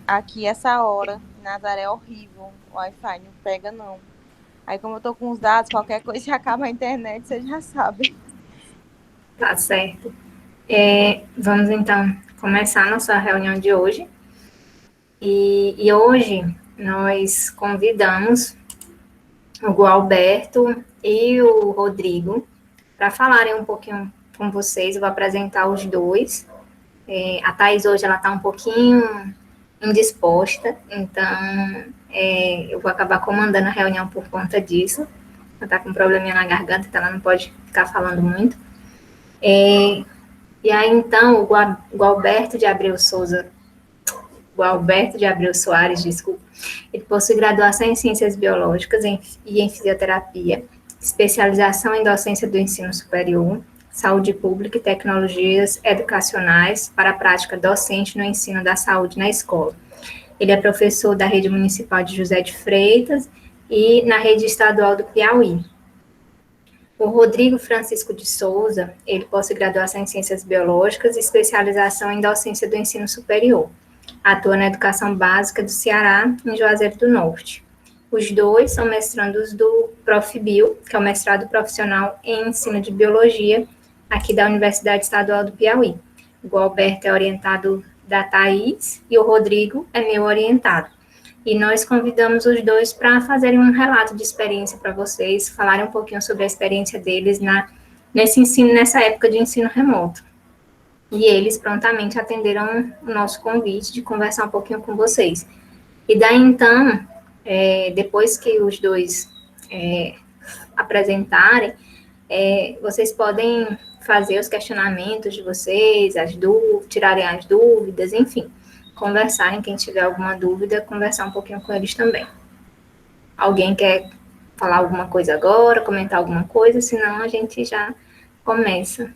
aqui essa hora, em Nazaré é horrível, o Wi-Fi não pega não. Aí como eu tô com os dados, qualquer coisa que acaba a internet, você já sabe. Tá certo. Vamos então começar a nossa reunião de hoje. E hoje nós convidamos o Gualberto e o Rodrigo para falarem um pouquinho com vocês. Eu vou apresentar os dois. A Thais hoje ela está um pouquinho indisposta, então eu vou acabar comandando a reunião por conta disso. Ela está com um probleminha na garganta, então ela não pode ficar falando muito. E aí, então, o Gualberto de Abreu Souza, o Alberto de Abreu Soares, desculpa, ele possui graduação em Ciências Biológicas e em Fisioterapia, especialização em docência do ensino superior, saúde pública e tecnologias educacionais para a prática docente no ensino da saúde na escola. Ele é professor da Rede Municipal de José de Freitas e na Rede Estadual do Piauí. O Rodrigo Francisco de Souza, ele possui graduação em Ciências Biológicas e especialização em docência do ensino superior. Atua na educação básica do Ceará, em Juazeiro do Norte. Os dois são mestrandos do Profibio, que é o mestrado profissional em ensino de biologia, aqui da Universidade Estadual do Piauí. O Alberto é orientado da Thaís e o Rodrigo é meu orientado. E nós convidamos os dois para fazerem um relato de experiência para vocês, falarem um pouquinho sobre a experiência deles nesse ensino, nessa época de ensino remoto. E eles prontamente atenderam o nosso convite de conversar um pouquinho com vocês. E daí, então, depois que os dois apresentarem, vocês podem fazer os questionamentos de vocês, tirarem as dúvidas, enfim, conversarem, quem tiver alguma dúvida, conversar um pouquinho com eles também. Alguém quer falar alguma coisa agora, comentar alguma coisa, senão a gente já começa.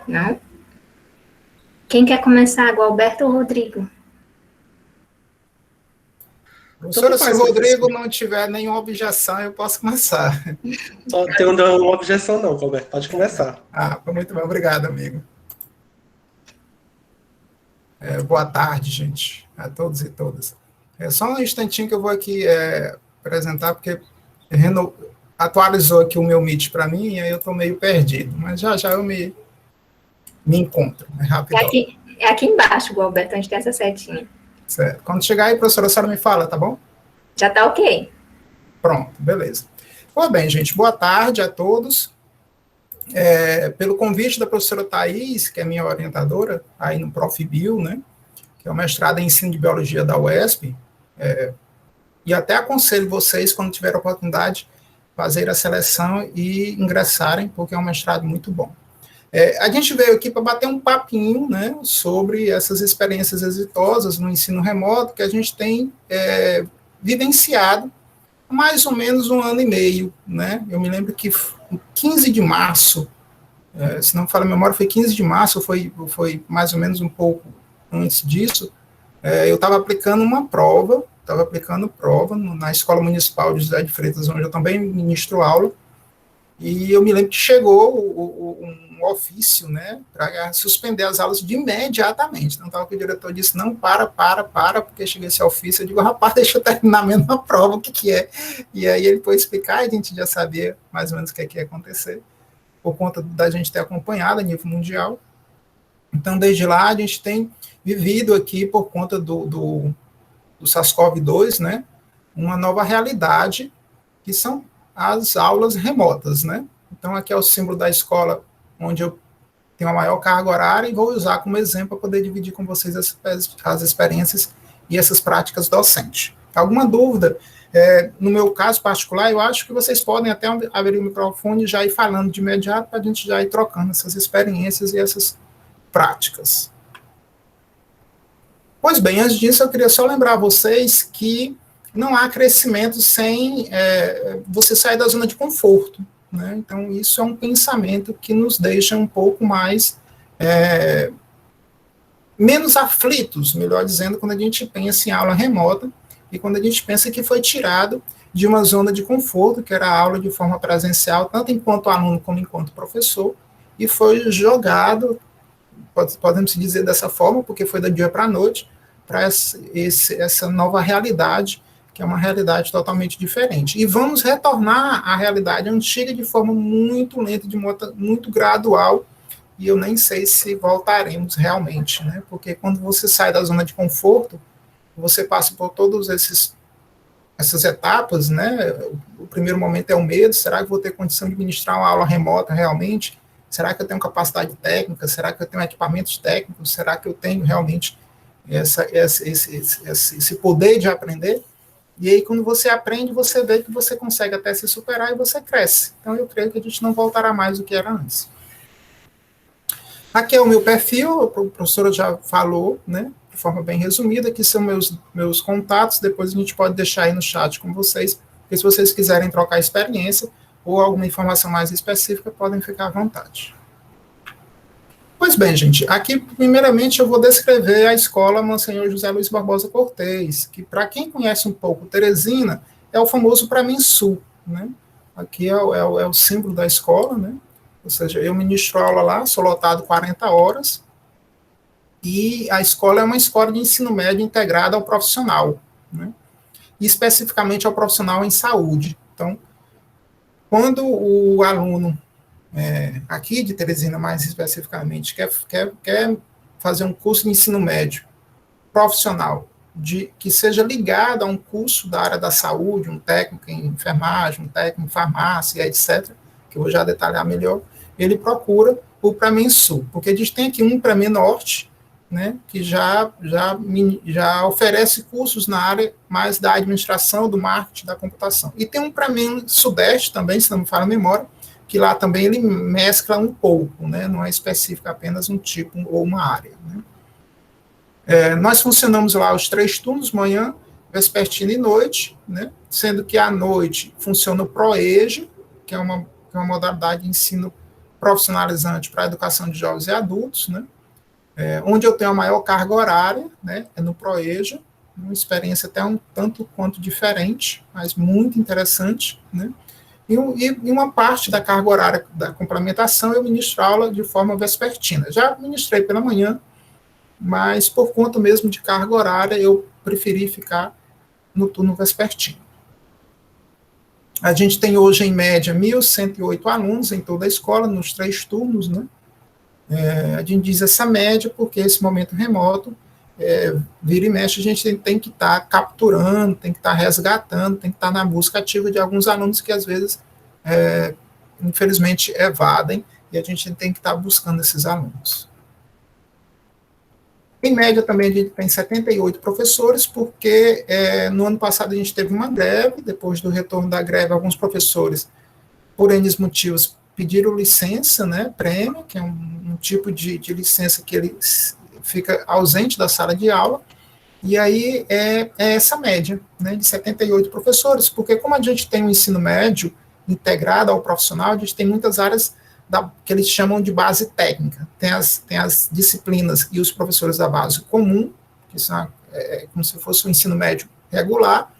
Não? Quem quer começar, Alberto ou Rodrigo? Professora, se o Rodrigo não tiver nenhuma objeção, eu posso começar. Só tenho uma objeção não, Roberto. Pode começar. Muito bem, obrigado, amigo. Boa tarde, gente, a todos e todas. Só um instantinho que eu vou aqui apresentar, porque atualizou aqui o meu Meet para mim, e aí eu estou meio perdido, mas já eu me encontro, rápido. É aqui embaixo, Alberto, onde tem essa setinha. Certo. Quando chegar aí, professora, a senhora me fala, tá bom? Já tá ok. Pronto, beleza. Bom, bem, gente, boa tarde a todos. Pelo convite da professora Thaís, que é minha orientadora, aí no Profibio, né, que é o mestrado em ensino de biologia da UESP, e até aconselho vocês, quando tiverem a oportunidade, fazer a seleção e ingressarem, porque é um mestrado muito bom. A gente veio aqui para bater um papinho, né, sobre essas experiências exitosas no ensino remoto que a gente tem vivenciado há mais ou menos 1 ano e meio, né? Eu me lembro que 15 de março, se não me falha a memória, foi 15 de março, foi mais ou menos um pouco antes disso, eu estava aplicando prova na Escola Municipal de José de Freitas, onde eu também ministro aula, e eu me lembro que chegou um ofício, né, para suspender as aulas de imediatamente. Então, o diretor disse, não, para, porque chegou esse ofício. Eu digo, rapaz, deixa eu terminar mesmo a prova, o que é? E aí ele foi explicar, a gente já sabia mais ou menos o que ia acontecer, por conta da gente ter acompanhado a nível mundial. Então, desde lá, a gente tem vivido aqui, por conta do SARS-CoV-2, né, uma nova realidade, que são as aulas remotas, né? Então, aqui é o símbolo da escola onde eu tenho a maior carga horária e vou usar como exemplo para poder dividir com vocês as experiências e essas práticas docentes. Alguma dúvida? No meu caso particular, eu acho que vocês podem até abrir o microfone e já ir falando de imediato para a gente já ir trocando essas experiências e essas práticas. Pois bem, antes disso, eu queria só lembrar vocês que não há crescimento sem você sair da zona de conforto, né? Então, isso é um pensamento que nos deixa um pouco mais, menos aflitos, melhor dizendo, quando a gente pensa em aula remota e quando a gente pensa que foi tirado de uma zona de conforto, que era a aula de forma presencial, tanto enquanto aluno como enquanto professor, e foi jogado podemos dizer dessa forma, porque foi do dia para a noite, para essa nova realidade, que é uma realidade totalmente diferente. E vamos retornar à realidade antiga de forma muito lenta, de modo muito gradual, e eu nem sei se voltaremos realmente, né? Porque quando você sai da zona de conforto, você passa por todos essas etapas, né? O primeiro momento é o medo, será que vou ter condição de ministrar uma aula remota realmente? Será que eu tenho capacidade técnica? Será que eu tenho equipamentos técnicos? Será que eu tenho realmente esse poder de aprender? E aí, quando você aprende, você vê que você consegue até se superar e você cresce. Então, eu creio que a gente não voltará mais do que era antes. Aqui é o meu perfil, a professora já falou, né, de forma bem resumida, aqui são meus contatos, depois a gente pode deixar aí no chat com vocês, porque se vocês quiserem trocar experiência ou alguma informação mais específica, podem ficar à vontade. Pois bem, gente, aqui, primeiramente, eu vou descrever a escola Monsenhor José Luiz Barbosa Cortez, que, para quem conhece um pouco Teresina, é o famoso Para Mim Sul, né? Aqui é o símbolo da escola, né? Ou seja, eu ministro aula lá, sou lotado 40 horas, e a escola é uma escola de ensino médio integrada ao profissional, né? E especificamente ao profissional em saúde. Então, quando o aluno, aqui de Teresina mais especificamente, quer fazer um curso de ensino médio profissional, que seja ligado a um curso da área da saúde, um técnico em enfermagem, um técnico em farmácia, etc., que eu vou já detalhar melhor, ele procura o Pramen Sul, porque a gente tem aqui um Pramen Norte, né, que já oferece cursos na área mais da administração, do marketing, da computação. E tem um Pramen Sudeste também, se não me falha a memória, que lá também ele mescla um pouco, né, não é específico apenas um tipo ou uma área. Né. Nós funcionamos lá os 3 turnos, manhã, vespertina e noite, né, sendo que à noite funciona o ProEja, que é uma modalidade de ensino profissionalizante para a educação de jovens e adultos, né, onde eu tenho a maior carga horária, né, é no ProEja, uma experiência até um tanto quanto diferente, mas muito interessante, né, e uma parte da carga horária da complementação eu ministro aula de forma vespertina. Já ministrei pela manhã, mas por conta mesmo de carga horária eu preferi ficar no turno vespertino. A gente tem hoje, em média, 1.108 alunos em toda a escola, nos 3 turnos, né? A gente diz essa média porque esse momento remoto, vira e mexe, a gente tem que estar capturando, tem que estar resgatando, tem que estar na busca ativa de alguns alunos que, às vezes, infelizmente, evadem, e a gente tem que estar buscando esses alunos. Em média, também, a gente tem 78 professores, porque no ano passado a gente teve uma greve, depois do retorno da greve, alguns professores, por N motivos, pediram licença, né, prêmio, que é um tipo de licença que ele fica ausente da sala de aula, e aí é essa média, né, de 78 professores, porque como a gente tem um ensino médio integrado ao profissional, a gente tem muitas áreas que eles chamam de base técnica. Tem as disciplinas e os professores da base comum, que são como se fosse o ensino médio regular,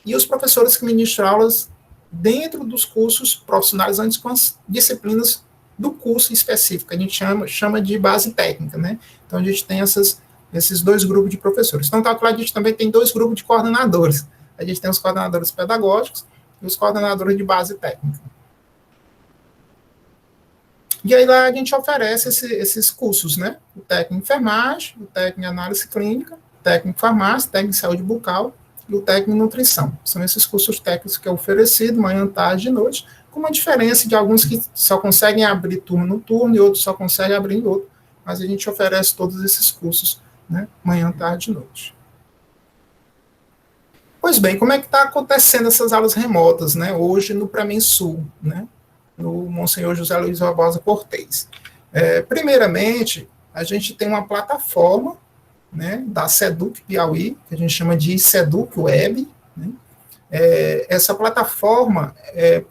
e os professores que ministram aulas dentro dos cursos profissionalizantes com as disciplinas do curso específico, a gente chama de base técnica, né? Então, a gente tem esses 2 grupos de professores. Então, a gente também tem 2 grupos de coordenadores. A gente tem os coordenadores pedagógicos e os coordenadores de base técnica. E aí lá a gente oferece esses cursos, né? O técnico em enfermagem, o técnico em análise clínica, o técnico em farmácia, o técnico em saúde bucal e o técnico em nutrição. São esses cursos técnicos que é oferecido manhã, tarde e noite, com uma diferença de alguns que só conseguem abrir turno no turno e outros só conseguem abrir em outro, mas a gente oferece todos esses cursos, né? Manhã, tarde e noite. Pois bem, como é que está acontecendo essas aulas remotas, né? Hoje no Pramen Sul, né? No Monsenhor José Luiz Barbosa Cortez. Primeiramente, a gente tem uma plataforma, né, da SEDUC Piauí, que a gente chama de SEDUC Web, né? Essa plataforma,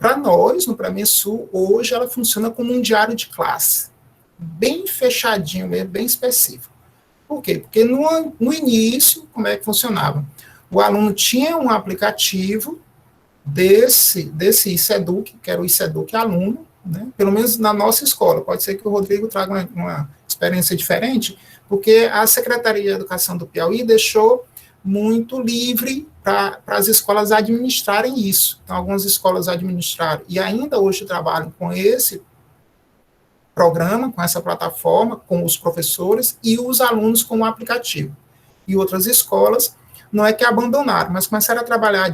para nós, no Pramen Sul, hoje ela funciona como um diário de classe, bem fechadinho, bem específico. Por quê? Porque no início, como é que funcionava? O aluno tinha um aplicativo desse ICEDUC, que era o ICEDUC aluno, né? Pelo menos na nossa escola. Pode ser que o Rodrigo traga uma experiência diferente, porque a Secretaria de Educação do Piauí deixou muito livre para as escolas administrarem isso. Então, algumas escolas administraram e ainda hoje trabalham com esse programa, com essa plataforma, com os professores e os alunos com o aplicativo. E outras escolas não é que abandonaram, mas começaram a trabalhar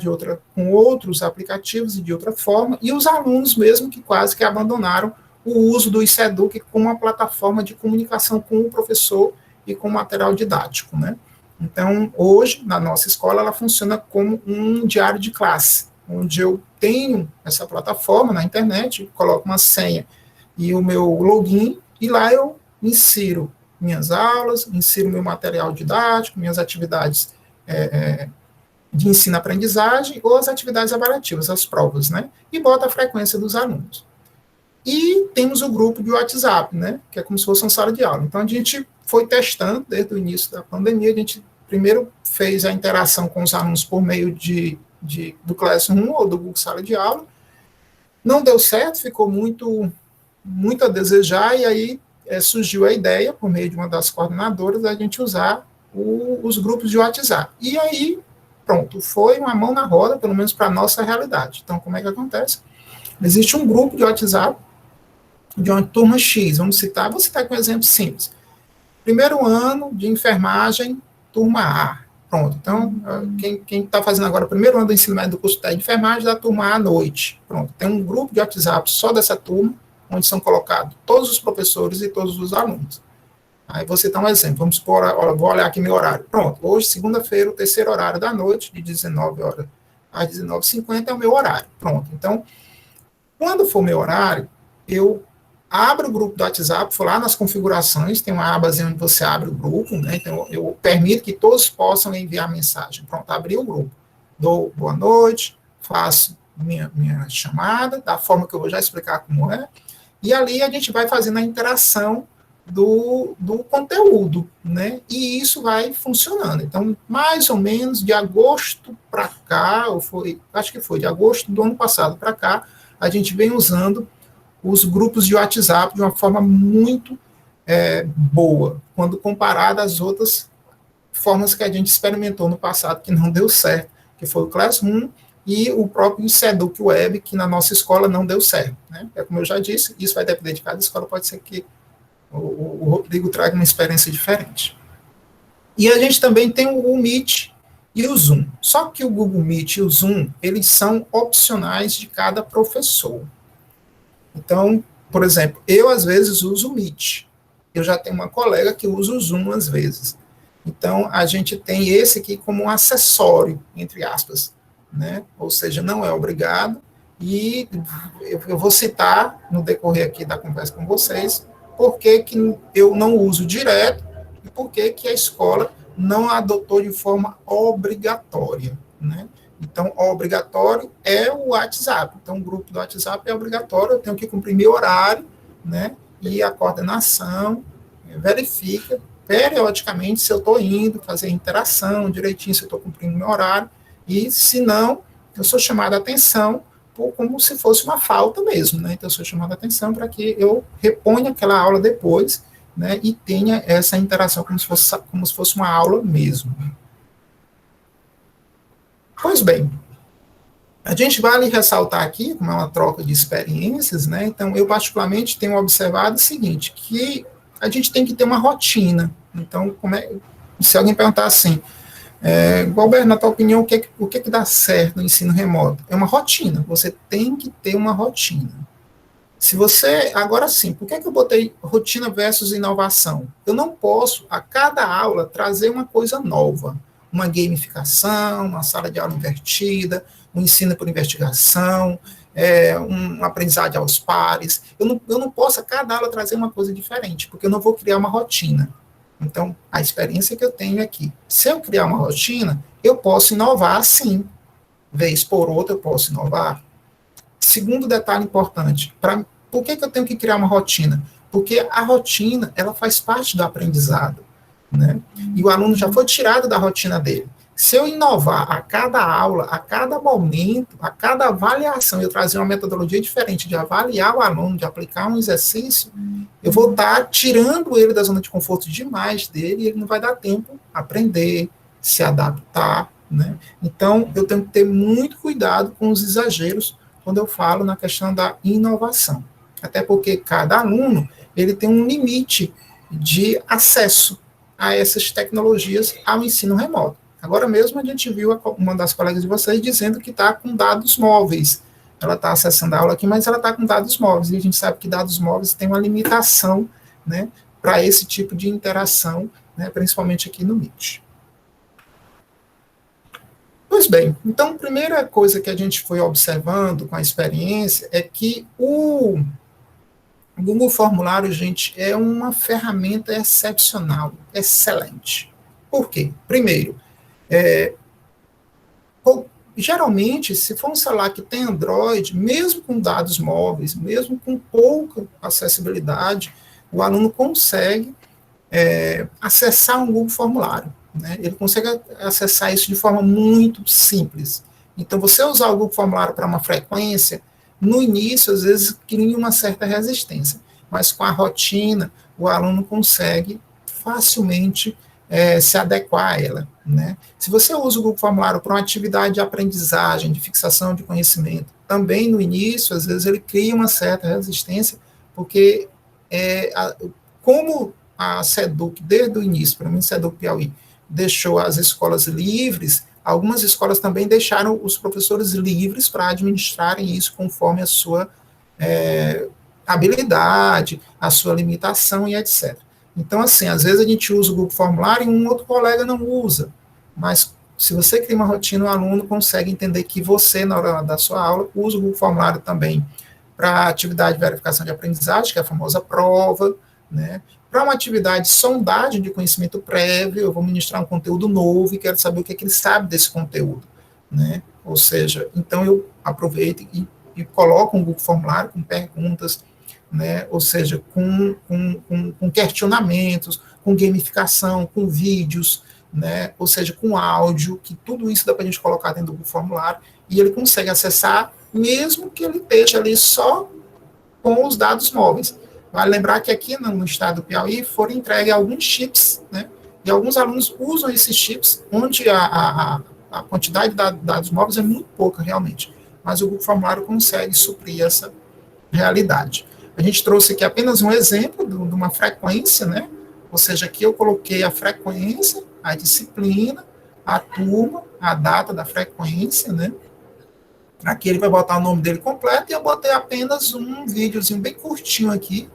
com outros aplicativos e de outra forma, e os alunos mesmo que quase que abandonaram o uso do ICEDUC como uma plataforma de comunicação com o professor e com material didático, né? Então, hoje, na nossa escola, ela funciona como um diário de classe, onde eu tenho essa plataforma na internet, coloco uma senha e o meu login, e lá eu insiro minhas aulas, insiro meu material didático, minhas atividades de ensino-aprendizagem ou as atividades avaliativas, as provas, né? E boto a frequência dos alunos. E temos o grupo de WhatsApp, né? Que é como se fosse uma sala de aula. Então, a gente foi testando, desde o início da pandemia, a gente primeiro fez a interação com os alunos por meio do Classroom ou do Google Sala de Aula. Não deu certo, ficou muito a desejar, e aí surgiu a ideia, por meio de uma das coordenadoras, da gente usar os grupos de WhatsApp. E aí, pronto, foi uma mão na roda, pelo menos para a nossa realidade. Então, como é que acontece? Existe um grupo de WhatsApp de uma turma X, vou citar com um exemplo simples. Primeiro ano de enfermagem, turma A. Pronto, então, quem está fazendo agora o primeiro ano do ensino médio do curso de enfermagem, da turma A à noite. Pronto, tem um grupo de WhatsApp só dessa turma, onde são colocados todos os professores e todos os alunos. Aí vou citar um exemplo, vamos supor, vou olhar aqui meu horário. Pronto, hoje, segunda-feira, o terceiro horário da noite, de 19 horas às 19h50, é o meu horário. Pronto, então, quando for meu horário, eu abro o grupo do WhatsApp, vou lá nas configurações, tem uma abazinha onde você abre o grupo, né? Então, eu permito que todos possam enviar mensagem. Pronto, abri o grupo. Dou boa noite, faço minha chamada, da forma que eu vou já explicar como é, e ali a gente vai fazendo a interação do conteúdo, né? E isso vai funcionando. Então, mais ou menos de agosto para cá, acho que foi de agosto do ano passado para cá, a gente vem usando os grupos de WhatsApp de uma forma muito boa, quando comparado às outras formas que a gente experimentou no passado, que não deu certo, que foi o Classroom e o próprio ICEDUC Web, que na nossa escola não deu certo, né? Como eu já disse, isso vai depender de cada escola, pode ser que o Rodrigo traga uma experiência diferente. E a gente também tem o Meet e o Zoom. Só que o Google Meet e o Zoom, eles são opcionais de cada professor. Então, por exemplo, eu às vezes uso o Meet. Eu já tenho uma colega que usa o Zoom às vezes. Então, a gente tem esse aqui como um acessório, entre aspas, né? Ou seja, não é obrigado. E eu vou citar no decorrer aqui da conversa com vocês por que eu não uso direto e por que a escola não adotou de forma obrigatória, né? Então, o obrigatório é o WhatsApp. Então, o grupo do WhatsApp é obrigatório, eu tenho que cumprir meu horário, né? E a coordenação verifica periodicamente se eu estou indo fazer interação direitinho, se eu estou cumprindo meu horário, e se não, eu sou chamado a atenção como se fosse uma falta mesmo, né? Então, eu sou chamado a atenção para que eu reponha aquela aula depois, né? E tenha essa interação como se fosse uma aula mesmo. Pois bem, a gente vale ressaltar aqui, como é uma troca de experiências, né? Então, eu particularmente tenho observado o seguinte, que a gente tem que ter uma rotina. Então, se alguém perguntar assim, Gualberto, na tua opinião, o que dá certo no ensino remoto? É uma rotina, você tem que ter uma rotina. Se você, agora sim, por que eu botei rotina versus inovação? Eu não posso, a cada aula, trazer uma coisa nova, uma gamificação, uma sala de aula invertida, um ensino por investigação, uma aprendizagem aos pares. Eu não posso, a cada aula, trazer uma coisa diferente, porque eu não vou criar uma rotina. Então, a experiência que eu tenho aqui, se eu criar uma rotina, eu posso inovar sim. Vez por outra, eu posso inovar. Segundo detalhe importante, por que eu tenho que criar uma rotina? Porque a rotina, ela faz parte do aprendizado, né? E o aluno já foi tirado da rotina dele. Se eu inovar a cada aula, a cada momento, a cada avaliação, eu trazer uma metodologia diferente de avaliar o aluno, de aplicar um exercício, eu vou estar tirando ele da zona de conforto demais dele, e ele não vai dar tempo a aprender, se adaptar, né? Então, eu tenho que ter muito cuidado com os exageros quando eu falo na questão da inovação. Até porque cada aluno, ele tem um limite de acesso a essas tecnologias ao ensino remoto. Agora mesmo a gente viu uma das colegas de vocês dizendo que está com dados móveis. Ela está acessando a aula aqui, mas ela está com dados móveis. E a gente sabe que dados móveis tem uma limitação, né, para esse tipo de interação, né, principalmente aqui no Meet. Pois bem, então a primeira coisa que a gente foi observando com a experiência é que o Google Formulário, gente, é uma ferramenta excepcional, excelente. Por quê? Primeiro, geralmente, se for um celular que tem Android, mesmo com dados móveis, mesmo com pouca acessibilidade, o aluno consegue acessar um Google Formulário, né? Ele consegue acessar isso de forma muito simples. Então, você usar o Google Formulário para uma frequência, no início, às vezes, cria uma certa resistência, mas com a rotina, o aluno consegue facilmente se adequar a ela, né? Se você usa o Google Formulário para uma atividade de aprendizagem, de fixação de conhecimento, também no início, às vezes ele cria uma certa resistência, porque como a SEDUC, desde o início, para mim, SEDUC Piauí, deixou as escolas livres, algumas escolas também deixaram os professores livres para administrarem isso conforme a sua habilidade, a sua limitação e etc. Então, assim, às vezes a gente usa o Google Formulário e um outro colega não usa, mas se você cria uma rotina, o aluno consegue entender que você, na hora da sua aula, usa o Google Formulário também para atividade de verificação de aprendizagem, que é a famosa prova, né? Para uma atividade de sondagem de conhecimento prévio, eu vou ministrar um conteúdo novo e quero saber o que ele sabe desse conteúdo, né? Ou seja, então eu aproveito e coloco um Google Formulário com perguntas, né? Ou seja, com questionamentos, com gamificação, com vídeos, né? Ou seja, com áudio, que tudo isso dá para a gente colocar dentro do formulário e ele consegue acessar, mesmo que ele esteja ali só com os dados móveis. Vale lembrar que aqui no estado do Piauí foram entregues alguns chips, né? E alguns alunos usam esses chips, onde a quantidade de dados móveis é muito pouca, realmente. Mas o Google Formulário consegue suprir essa realidade. A gente trouxe aqui apenas um exemplo de uma frequência, né? Ou seja, aqui eu coloquei a frequência, a disciplina, a turma, a data da frequência, né? Aqui ele vai botar o nome dele completo e eu botei apenas um videozinho bem curtinho aqui.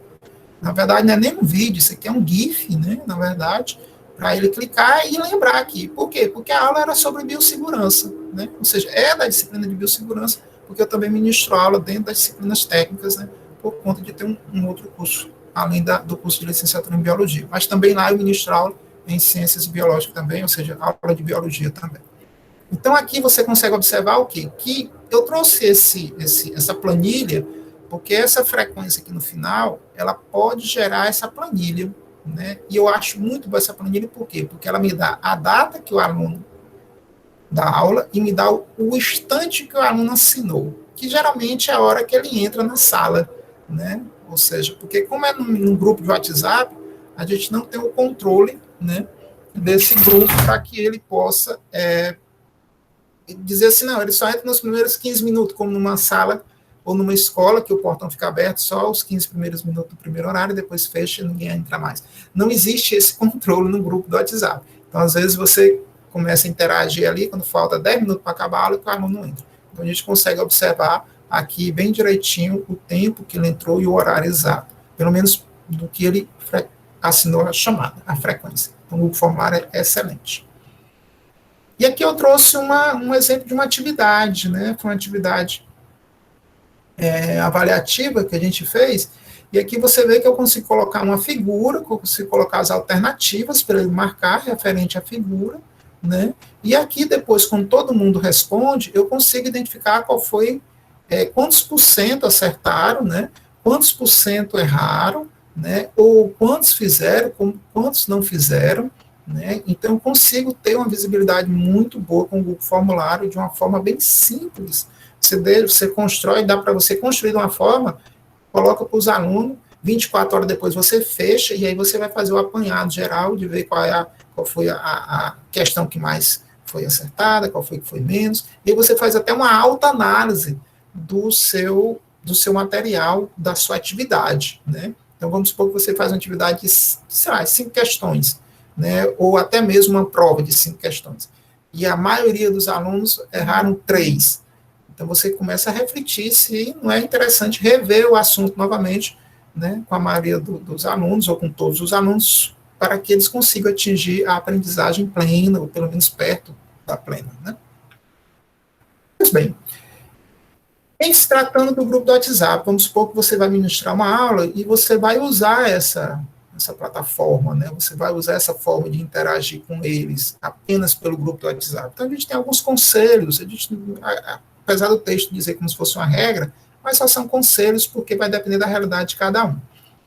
Na verdade, não é nem um vídeo, isso aqui é um GIF, né? Na verdade, para ele clicar e lembrar aqui. Por quê? Porque a aula era sobre biossegurança, né? Ou seja, é da disciplina de biossegurança, porque eu também ministro aula dentro das disciplinas técnicas, né? Por conta de ter um outro curso, além do curso de licenciatura em biologia. Mas também lá eu ministro aula em ciências biológicas também, ou seja, aula de biologia também. Então, aqui você consegue observar o quê? Que eu trouxe essa planilha, porque essa frequência aqui no final, ela pode gerar essa planilha, né? E eu acho muito boa essa planilha, por quê? Porque ela me dá a data que o aluno dá aula e me dá o instante que o aluno assinou, que geralmente é a hora que ele entra na sala, né? Ou seja, porque como é num grupo de WhatsApp, a gente não tem o controle, né, desse grupo para que ele possa dizer assim, não, ele só entra nos primeiros 15 minutos, como numa sala ou numa escola, que o portão fica aberto só os 15 primeiros minutos do primeiro horário, depois fecha e ninguém entra mais. Não existe esse controle no grupo do WhatsApp. Então, às vezes, você começa a interagir ali, quando falta 10 minutos para acabar a aula, e o aluno não entra. Então, a gente consegue observar aqui bem direitinho o tempo que ele entrou e o horário exato, pelo menos do que ele assinou a chamada, a frequência. Então, o Google Formulário é excelente. E aqui eu trouxe um exemplo de uma atividade, né? Foi uma atividade avaliativa que a gente fez, e aqui você vê que eu consigo colocar uma figura, que eu consigo colocar as alternativas para ele marcar referente à figura, né? E aqui depois, quando todo mundo responde, eu consigo identificar qual foi, quantos por cento acertaram, né? Quantos por cento erraram, né? Ou quantos fizeram, quantos não fizeram, né? Então, eu consigo ter uma visibilidade muito boa com o Google Formulário de uma forma bem simples. Você constrói, dá para você construir de uma forma, coloca para os alunos, 24 horas depois você fecha, e aí você vai fazer o apanhado geral de ver qual foi a questão que mais foi acertada, qual foi que foi menos, e aí você faz até uma autoanálise do seu material, da sua atividade, né? Então, vamos supor que você faz uma atividade de, sei lá, 5 questões, né? Ou até mesmo uma prova de 5 questões. E a maioria dos alunos erraram 3. Então, você começa a refletir se não é interessante rever o assunto novamente, né, com a maioria dos alunos, ou com todos os alunos, para que eles consigam atingir a aprendizagem plena, ou pelo menos perto da plena, né? Pois bem, em se tratando do grupo do WhatsApp, vamos supor que você vai ministrar uma aula e você vai usar essa plataforma, né? Você vai usar essa forma de interagir com eles apenas pelo grupo do WhatsApp. Então, a gente tem alguns conselhos, apesar do texto dizer como se fosse uma regra, mas só são conselhos porque vai depender da realidade de cada um.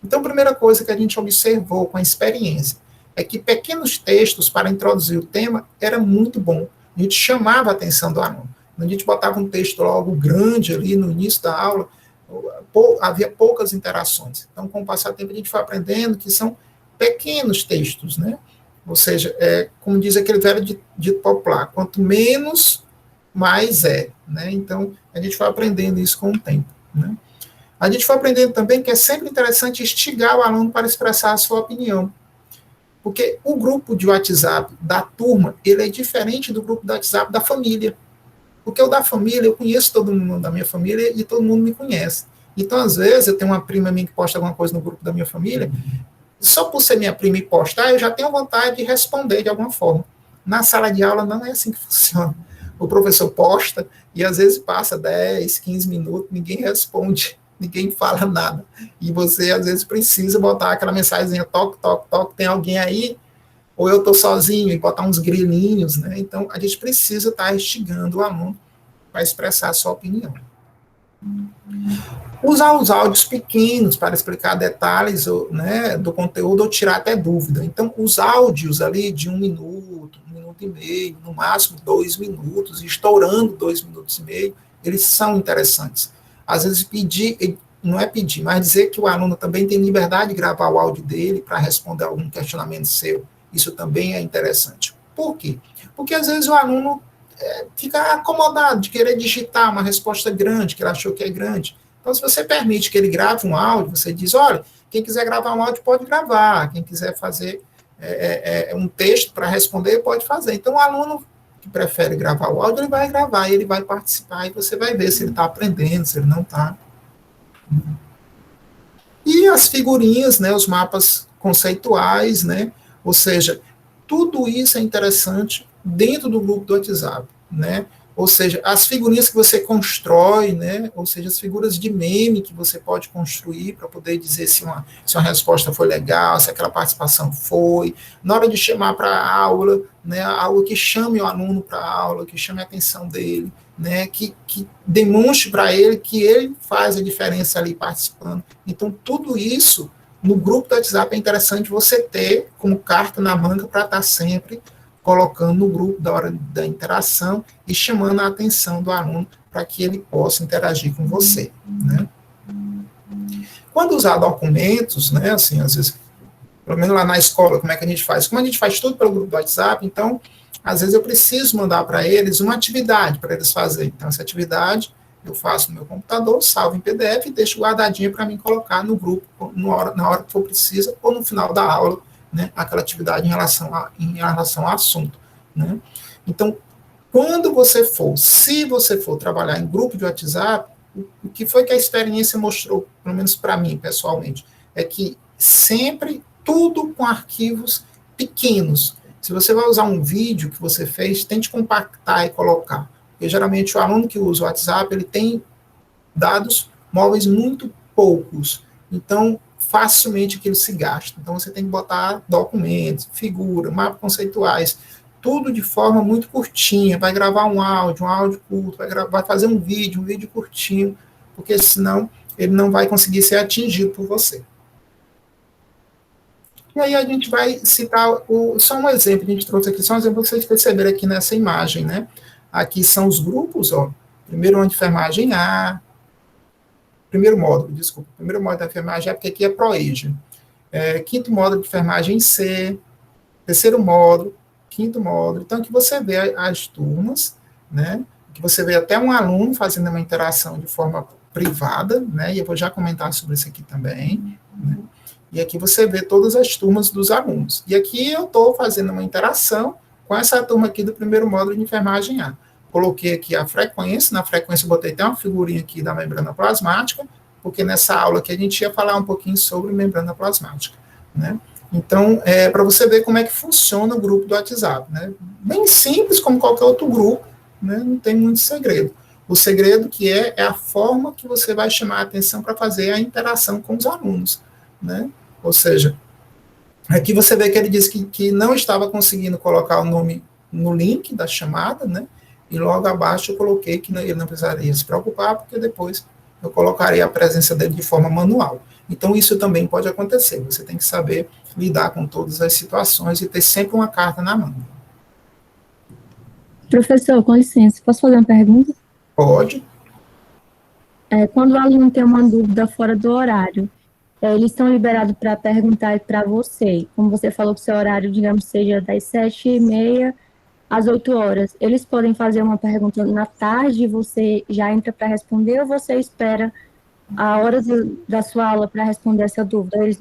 Então, a primeira coisa que a gente observou com a experiência é que pequenos textos para introduzir o tema era muito bom. A gente chamava a atenção do aluno. A gente botava um texto logo grande ali no início da aula, havia poucas interações. Então, com o passar do tempo, a gente foi aprendendo que são pequenos textos, né? Ou seja, como diz aquele velho dito popular, quanto menos, mais é, né? Então, a gente foi aprendendo isso com o tempo, né? A gente foi aprendendo também que é sempre interessante instigar o aluno para expressar a sua opinião. Porque o grupo de WhatsApp da turma, ele é diferente do grupo do WhatsApp da família. Porque o da família, eu conheço todo mundo da minha família e todo mundo me conhece. Então, às vezes, eu tenho uma prima minha que posta alguma coisa no grupo da minha família, só por ser minha prima e postar, eu já tenho vontade de responder de alguma forma. Na sala de aula não é assim que funciona. O professor posta e às vezes passa 10, 15 minutos, ninguém responde, ninguém fala nada. E você, às vezes, precisa botar aquela mensagenzinha, toque, toque, toque, tem alguém aí? Ou eu estou sozinho, e botar uns grilinhos, né? Então, a gente precisa estar instigando o aluno para expressar a sua opinião. Usar os áudios pequenos para explicar detalhes, né, do conteúdo ou tirar até dúvida. Então, os áudios ali de 1 minuto, 1 minuto e meio, no máximo 2 minutos, estourando 2 minutos e meio, eles são interessantes. Às vezes pedir, não é pedir, mas dizer que o aluno também tem liberdade de gravar o áudio dele para responder algum questionamento seu. Isso também é interessante. Por quê? Porque às vezes o aluno fica acomodado de querer digitar uma resposta grande, que ele achou que é grande. Então, se você permite que ele grave um áudio, você diz, olha, quem quiser gravar um áudio pode gravar, quem quiser fazer um texto para responder, pode fazer. Então, o aluno que prefere gravar o áudio, ele vai gravar, ele vai participar, e você vai ver se ele está aprendendo, se ele não está. E as figurinhas, né, os mapas conceituais, né, ou seja, tudo isso é interessante dentro do grupo do WhatsApp, né? Ou seja, as figurinhas que você constrói, né? Ou seja, as figuras de meme que você pode construir para poder dizer se uma resposta foi legal, se aquela participação foi. Na hora de chamar para a aula, né? Algo que chame o aluno para a aula, que chame a atenção dele, né? Que demonstre para ele que ele faz a diferença ali participando. Então, tudo isso no grupo do WhatsApp é interessante você ter como carta na manga para estar sempre colocando no grupo da hora da interação e chamando a atenção do aluno para que ele possa interagir com você, né? Quando usar documentos, né, assim, às vezes, pelo menos lá na escola, como é que a gente faz? Como a gente faz tudo pelo grupo do WhatsApp, então, às vezes eu preciso mandar para eles uma atividade para eles fazerem. Então, essa atividade eu faço no meu computador, salvo em PDF e deixo guardadinha para mim colocar no grupo na hora que for preciso ou no final da aula, né, aquela atividade em relação ao assunto, né? Então, se você for trabalhar em grupo de WhatsApp, o que foi que a experiência mostrou, pelo menos para mim, pessoalmente, é que sempre tudo com arquivos pequenos. Se você vai usar um vídeo que você fez, tente compactar e colocar. Porque, geralmente, o aluno que usa o WhatsApp, ele tem dados móveis muito poucos. Então, facilmente aquilo se gasta. Então, você tem que botar documentos, figura, mapas conceituais, tudo de forma muito curtinha. Vai gravar um áudio curto, vai fazer um vídeo curtinho, porque senão ele não vai conseguir ser atingido por você. E aí a gente vai citar só um exemplo, a gente trouxe aqui só um exemplo para vocês perceberem aqui nessa imagem, né? Aqui são os grupos, ó. Primeiro ano de enfermagem A, primeiro módulo da enfermagem A, porque aqui é ProEja. Quinto módulo de enfermagem C, terceiro módulo, quinto módulo. Então, aqui você vê as turmas, né? Que você vê até um aluno fazendo uma interação de forma privada, né? E eu vou já comentar sobre isso aqui também, né? E aqui você vê todas as turmas dos alunos. E aqui eu estou fazendo uma interação com essa turma aqui do primeiro módulo de enfermagem A. Coloquei aqui a frequência, na frequência eu botei até uma figurinha aqui da membrana plasmática, porque nessa aula aqui a gente ia falar um pouquinho sobre membrana plasmática, né? Então, para você ver como é que funciona o grupo do WhatsApp, né? Bem simples, como qualquer outro grupo, né? Não tem muito segredo. O segredo que é a forma que você vai chamar a atenção para fazer a interação com os alunos, né? Ou seja, aqui você vê que ele disse que não estava conseguindo colocar o nome no link da chamada, né? E logo abaixo eu coloquei que ele não precisaria se preocupar, porque depois eu colocaria a presença dele de forma manual. Então, isso também pode acontecer. Você tem que saber lidar com todas as situações e ter sempre uma carta na mão. Professor, com licença, posso fazer uma pergunta? Pode. Quando o aluno tem uma dúvida fora do horário, eles estão liberados para perguntar para você. Como você falou que o seu horário, digamos, seja das 7h30 às 8 horas. Eles podem fazer uma pergunta na tarde e você já entra para responder, ou você espera a hora da sua aula para responder essa dúvida? Eles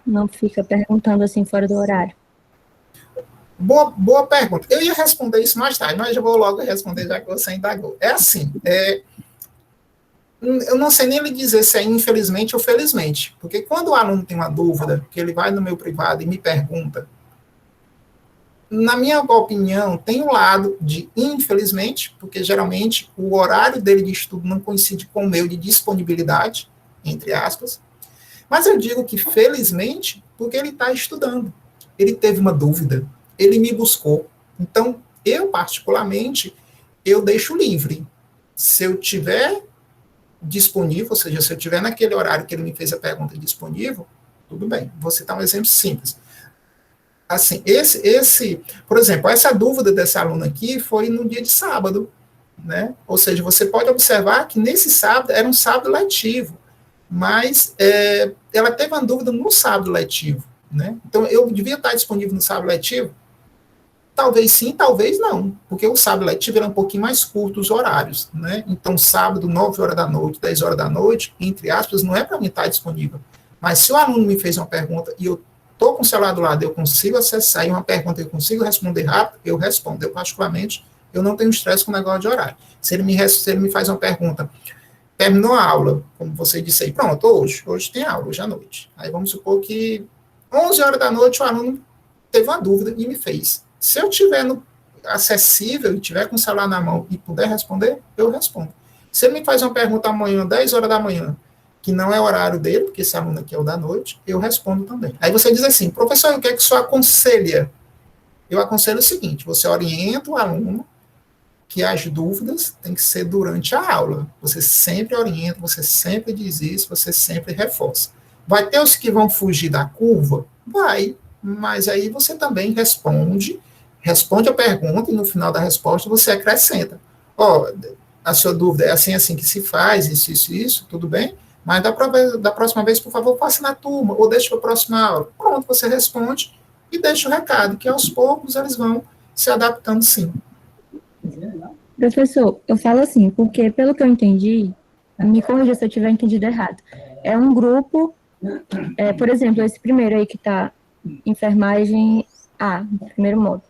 não ficam perguntando assim fora do horário. Boa pergunta. Eu ia responder isso mais tarde, mas eu vou logo responder, já que você indagou. É assim, eu não sei nem lhe dizer se é infelizmente ou felizmente, porque quando o aluno tem uma dúvida, que ele vai no meu privado e me pergunta, na minha opinião, tem um lado de infelizmente, porque geralmente o horário dele de estudo não coincide com o meu de disponibilidade, entre aspas, mas eu digo que felizmente, porque ele está estudando, ele teve uma dúvida, ele me buscou. Então, eu particularmente, eu deixo livre. Se eu tiver disponível, ou seja, se eu tiver naquele horário que ele me fez a pergunta disponível, tudo bem. Vou citar um exemplo simples. Assim, por exemplo, essa dúvida dessa aluna aqui foi no dia de sábado, né? Ou seja, você pode observar que nesse sábado era um sábado letivo, mas ela teve uma dúvida no sábado letivo, né? Então, eu devia estar disponível no sábado letivo? Talvez sim, talvez não, porque o sábado letivo era um pouquinho mais curto os horários, né? Então, sábado, 9 horas da noite, 10 horas da noite, entre aspas, não é para mim estar disponível. Mas se o aluno me fez uma pergunta e eu estou com o celular do lado, eu consigo acessar, e uma pergunta eu consigo responder rápido, eu respondo. Eu, particularmente, eu não tenho estresse com o negócio de horário. Se ele me faz uma pergunta, terminou a aula, como você disse aí, pronto, hoje tem aula, hoje à noite. Aí vamos supor que 11 horas da noite o aluno teve uma dúvida e me fez. Se eu tiver acessível e tiver com o celular na mão e puder responder, eu respondo. Se ele me faz uma pergunta amanhã, 10 horas da manhã, que não é horário dele, porque esse aluno aqui é o da noite, eu respondo também. Aí você diz assim, professor, o que é que o senhor aconselha? Eu aconselho o seguinte, você orienta o aluno que as dúvidas têm que ser durante a aula. Você sempre orienta, você sempre diz isso, você sempre reforça. Vai ter os que vão fugir da curva? Vai, mas aí você também responde a pergunta e no final da resposta você acrescenta. A sua dúvida é assim que se faz, isso, tudo bem? Mas da próxima vez, por favor, passe na turma, ou deixe para a próxima aula. Pronto, você responde e deixa o recado, que aos poucos eles vão se adaptando sim. Professor, eu falo assim, porque pelo que eu entendi, me corrija se eu tiver entendido errado, é um grupo, por exemplo, esse primeiro aí que está enfermagem A, primeiro módulo.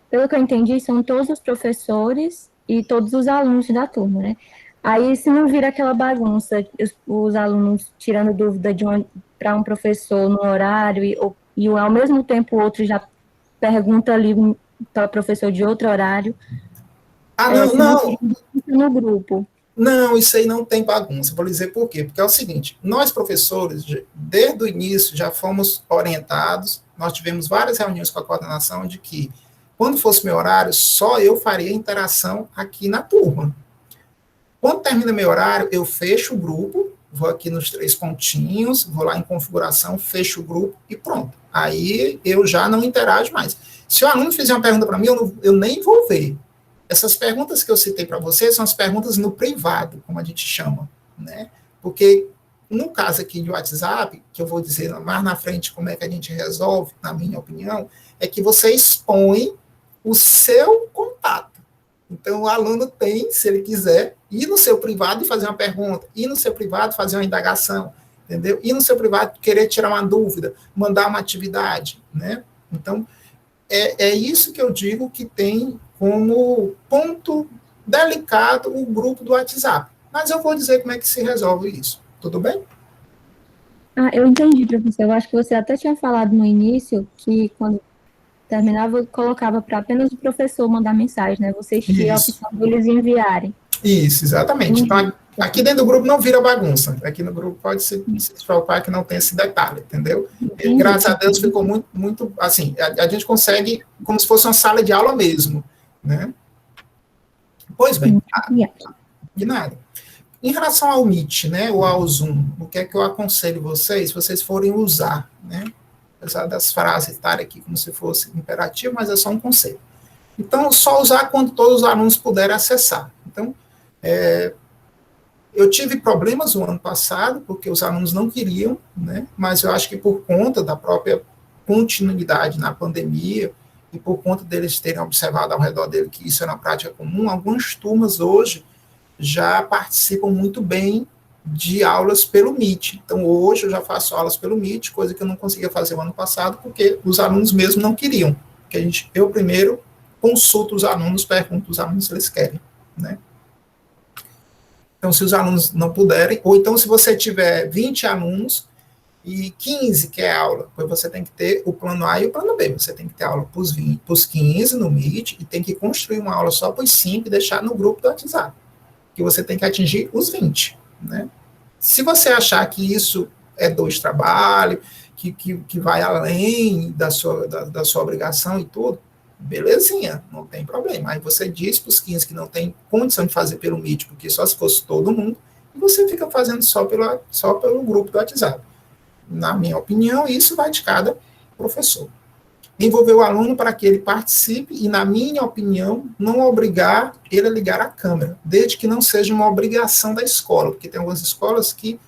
Pelo que eu entendi, são todos os professores e todos os alunos da turma, né? Aí, se não vira aquela bagunça, os alunos tirando dúvida para um professor no horário e ao mesmo tempo o outro já pergunta ali para o professor de outro horário. Não. No grupo. Não, isso aí não tem bagunça. Vou dizer por quê. Porque é o seguinte, nós professores, desde o início, já fomos orientados, nós tivemos várias reuniões com a coordenação de que, quando fosse meu horário, só eu faria interação aqui na turma. Quando termina meu horário, eu fecho o grupo, vou aqui nos 3 pontinhos, vou lá em configuração, fecho o grupo e pronto. Aí eu já não interajo mais. Se o aluno fizer uma pergunta para mim, eu nem vou ver. Essas perguntas que eu citei para vocês são as perguntas no privado, como a gente chama, né? Porque no caso aqui de WhatsApp, que eu vou dizer mais na frente como é que a gente resolve, na minha opinião, é que você expõe o seu contato. Então, o aluno tem, se ele quiser, ir no seu privado e fazer uma pergunta, ir no seu privado fazer uma indagação, entendeu? Ir no seu privado querer tirar uma dúvida, mandar uma atividade, né? Então, é isso que eu digo que tem como ponto delicado o grupo do WhatsApp. Mas eu vou dizer como é que se resolve isso. Tudo bem? Eu entendi, professor. Eu acho que você até tinha falado no início que quando terminava, colocava para apenas o professor mandar mensagem, né? Vocês tinham a opção de eles enviarem. Isso, exatamente. Então, aqui dentro do grupo não vira bagunça. Aqui no grupo pode se preocupar que não tem esse detalhe, entendeu? E, graças a Deus ficou muito assim, a gente consegue como se fosse uma sala de aula mesmo, né? Pois bem, de nada. Em relação ao Meet, né, ou ao Zoom, o que é que eu aconselho vocês, se vocês forem usar, né? Apesar das frases estarem aqui como se fosse imperativo, mas é só um conselho. Então, só usar quando todos os alunos puderem acessar. Então, eu tive problemas no ano passado, porque os alunos não queriam, né? Mas eu acho que por conta da própria continuidade na pandemia, e por conta deles terem observado ao redor dele que isso é uma prática comum, algumas turmas hoje já participam muito bem de aulas pelo Meet. Então, hoje eu já faço aulas pelo Meet, coisa que eu não conseguia fazer o ano passado, porque os alunos mesmo não queriam. Porque eu primeiro consulto os alunos, pergunto os alunos se eles querem, né? Então, se os alunos não puderem, ou então se você tiver 20 alunos e 15 quer aula, pois você tem que ter o plano A e o plano B. Você tem que ter aula para os 15 no Meet e tem que construir uma aula só para os 5 e deixar no grupo do WhatsApp, que você tem que atingir os 20, né? Se você achar que isso é 2 trabalhos, que vai além da sua obrigação e tudo, belezinha, não tem problema. Aí você diz para os 15 que não tem condição de fazer pelo Meet, porque só se fosse todo mundo, e você fica fazendo só pelo grupo do WhatsApp. Na minha opinião, isso vai de cada professor. Envolver o aluno para que ele participe e, na minha opinião, não obrigar ele a ligar a câmera, desde que não seja uma obrigação da escola, porque tem algumas escolas que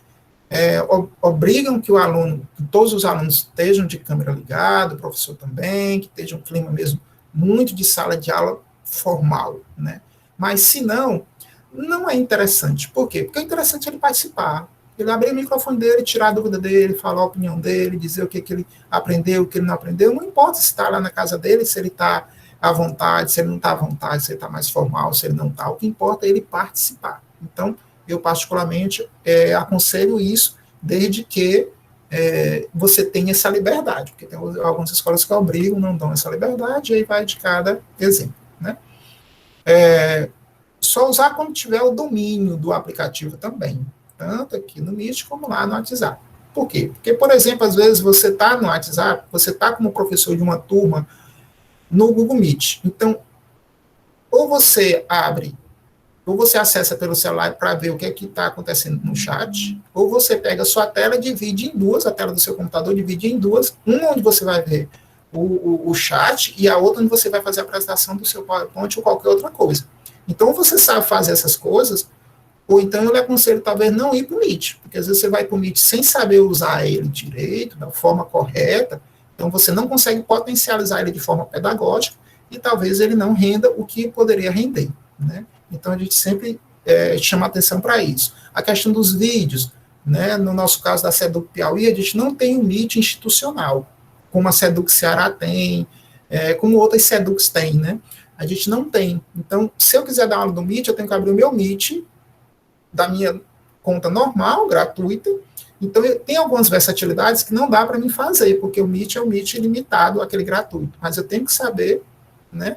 obrigam que que todos os alunos estejam de câmera ligada, o professor também, que esteja um clima mesmo muito de sala de aula formal, né? Mas, se não, não é interessante. Por quê? Porque é interessante ele participar, ele abrir o microfone dele, tirar a dúvida dele, falar a opinião dele, dizer o que ele aprendeu, o que ele não aprendeu, não importa se está lá na casa dele, se ele está à vontade, se ele não está à vontade, se ele está mais formal, se ele não está, o que importa é ele participar. Então, eu particularmente aconselho isso, desde que você tenha essa liberdade, porque tem algumas escolas que obrigam, não dão essa liberdade, e aí vai de cada exemplo, né? Só usar quando tiver o domínio do aplicativo também, tanto aqui no Meet como lá no WhatsApp. Por quê? Porque, por exemplo, às vezes você está no WhatsApp, você está como professor de uma turma no Google Meet. Então, ou você abre, ou você acessa pelo celular para ver o que é que está acontecendo no chat, ou você pega a sua tela e divide em duas, a tela do seu computador divide em duas, uma onde você vai ver o chat e a outra onde você vai fazer a apresentação do seu PowerPoint ou qualquer outra coisa. Então, você sabe fazer essas coisas, ou então eu lhe aconselho talvez não ir para o Meet, porque às vezes você vai para o Meet sem saber usar ele direito, da forma correta, então você não consegue potencializar ele de forma pedagógica e talvez ele não renda o que poderia render, né? Então a gente sempre chama atenção para isso. A questão dos vídeos, né? No nosso caso da SEDUC Piauí, a gente não tem um Meet institucional, como a SEDUC Ceará tem, como outras SEDUCs têm, né? A gente não tem. Então, se eu quiser dar aula do Meet, eu tenho que abrir o meu Meet da minha conta normal, gratuita. Então, tem algumas versatilidades que não dá para mim fazer, porque o Meet é um Meet limitado àquele gratuito. Mas eu tenho que saber, né,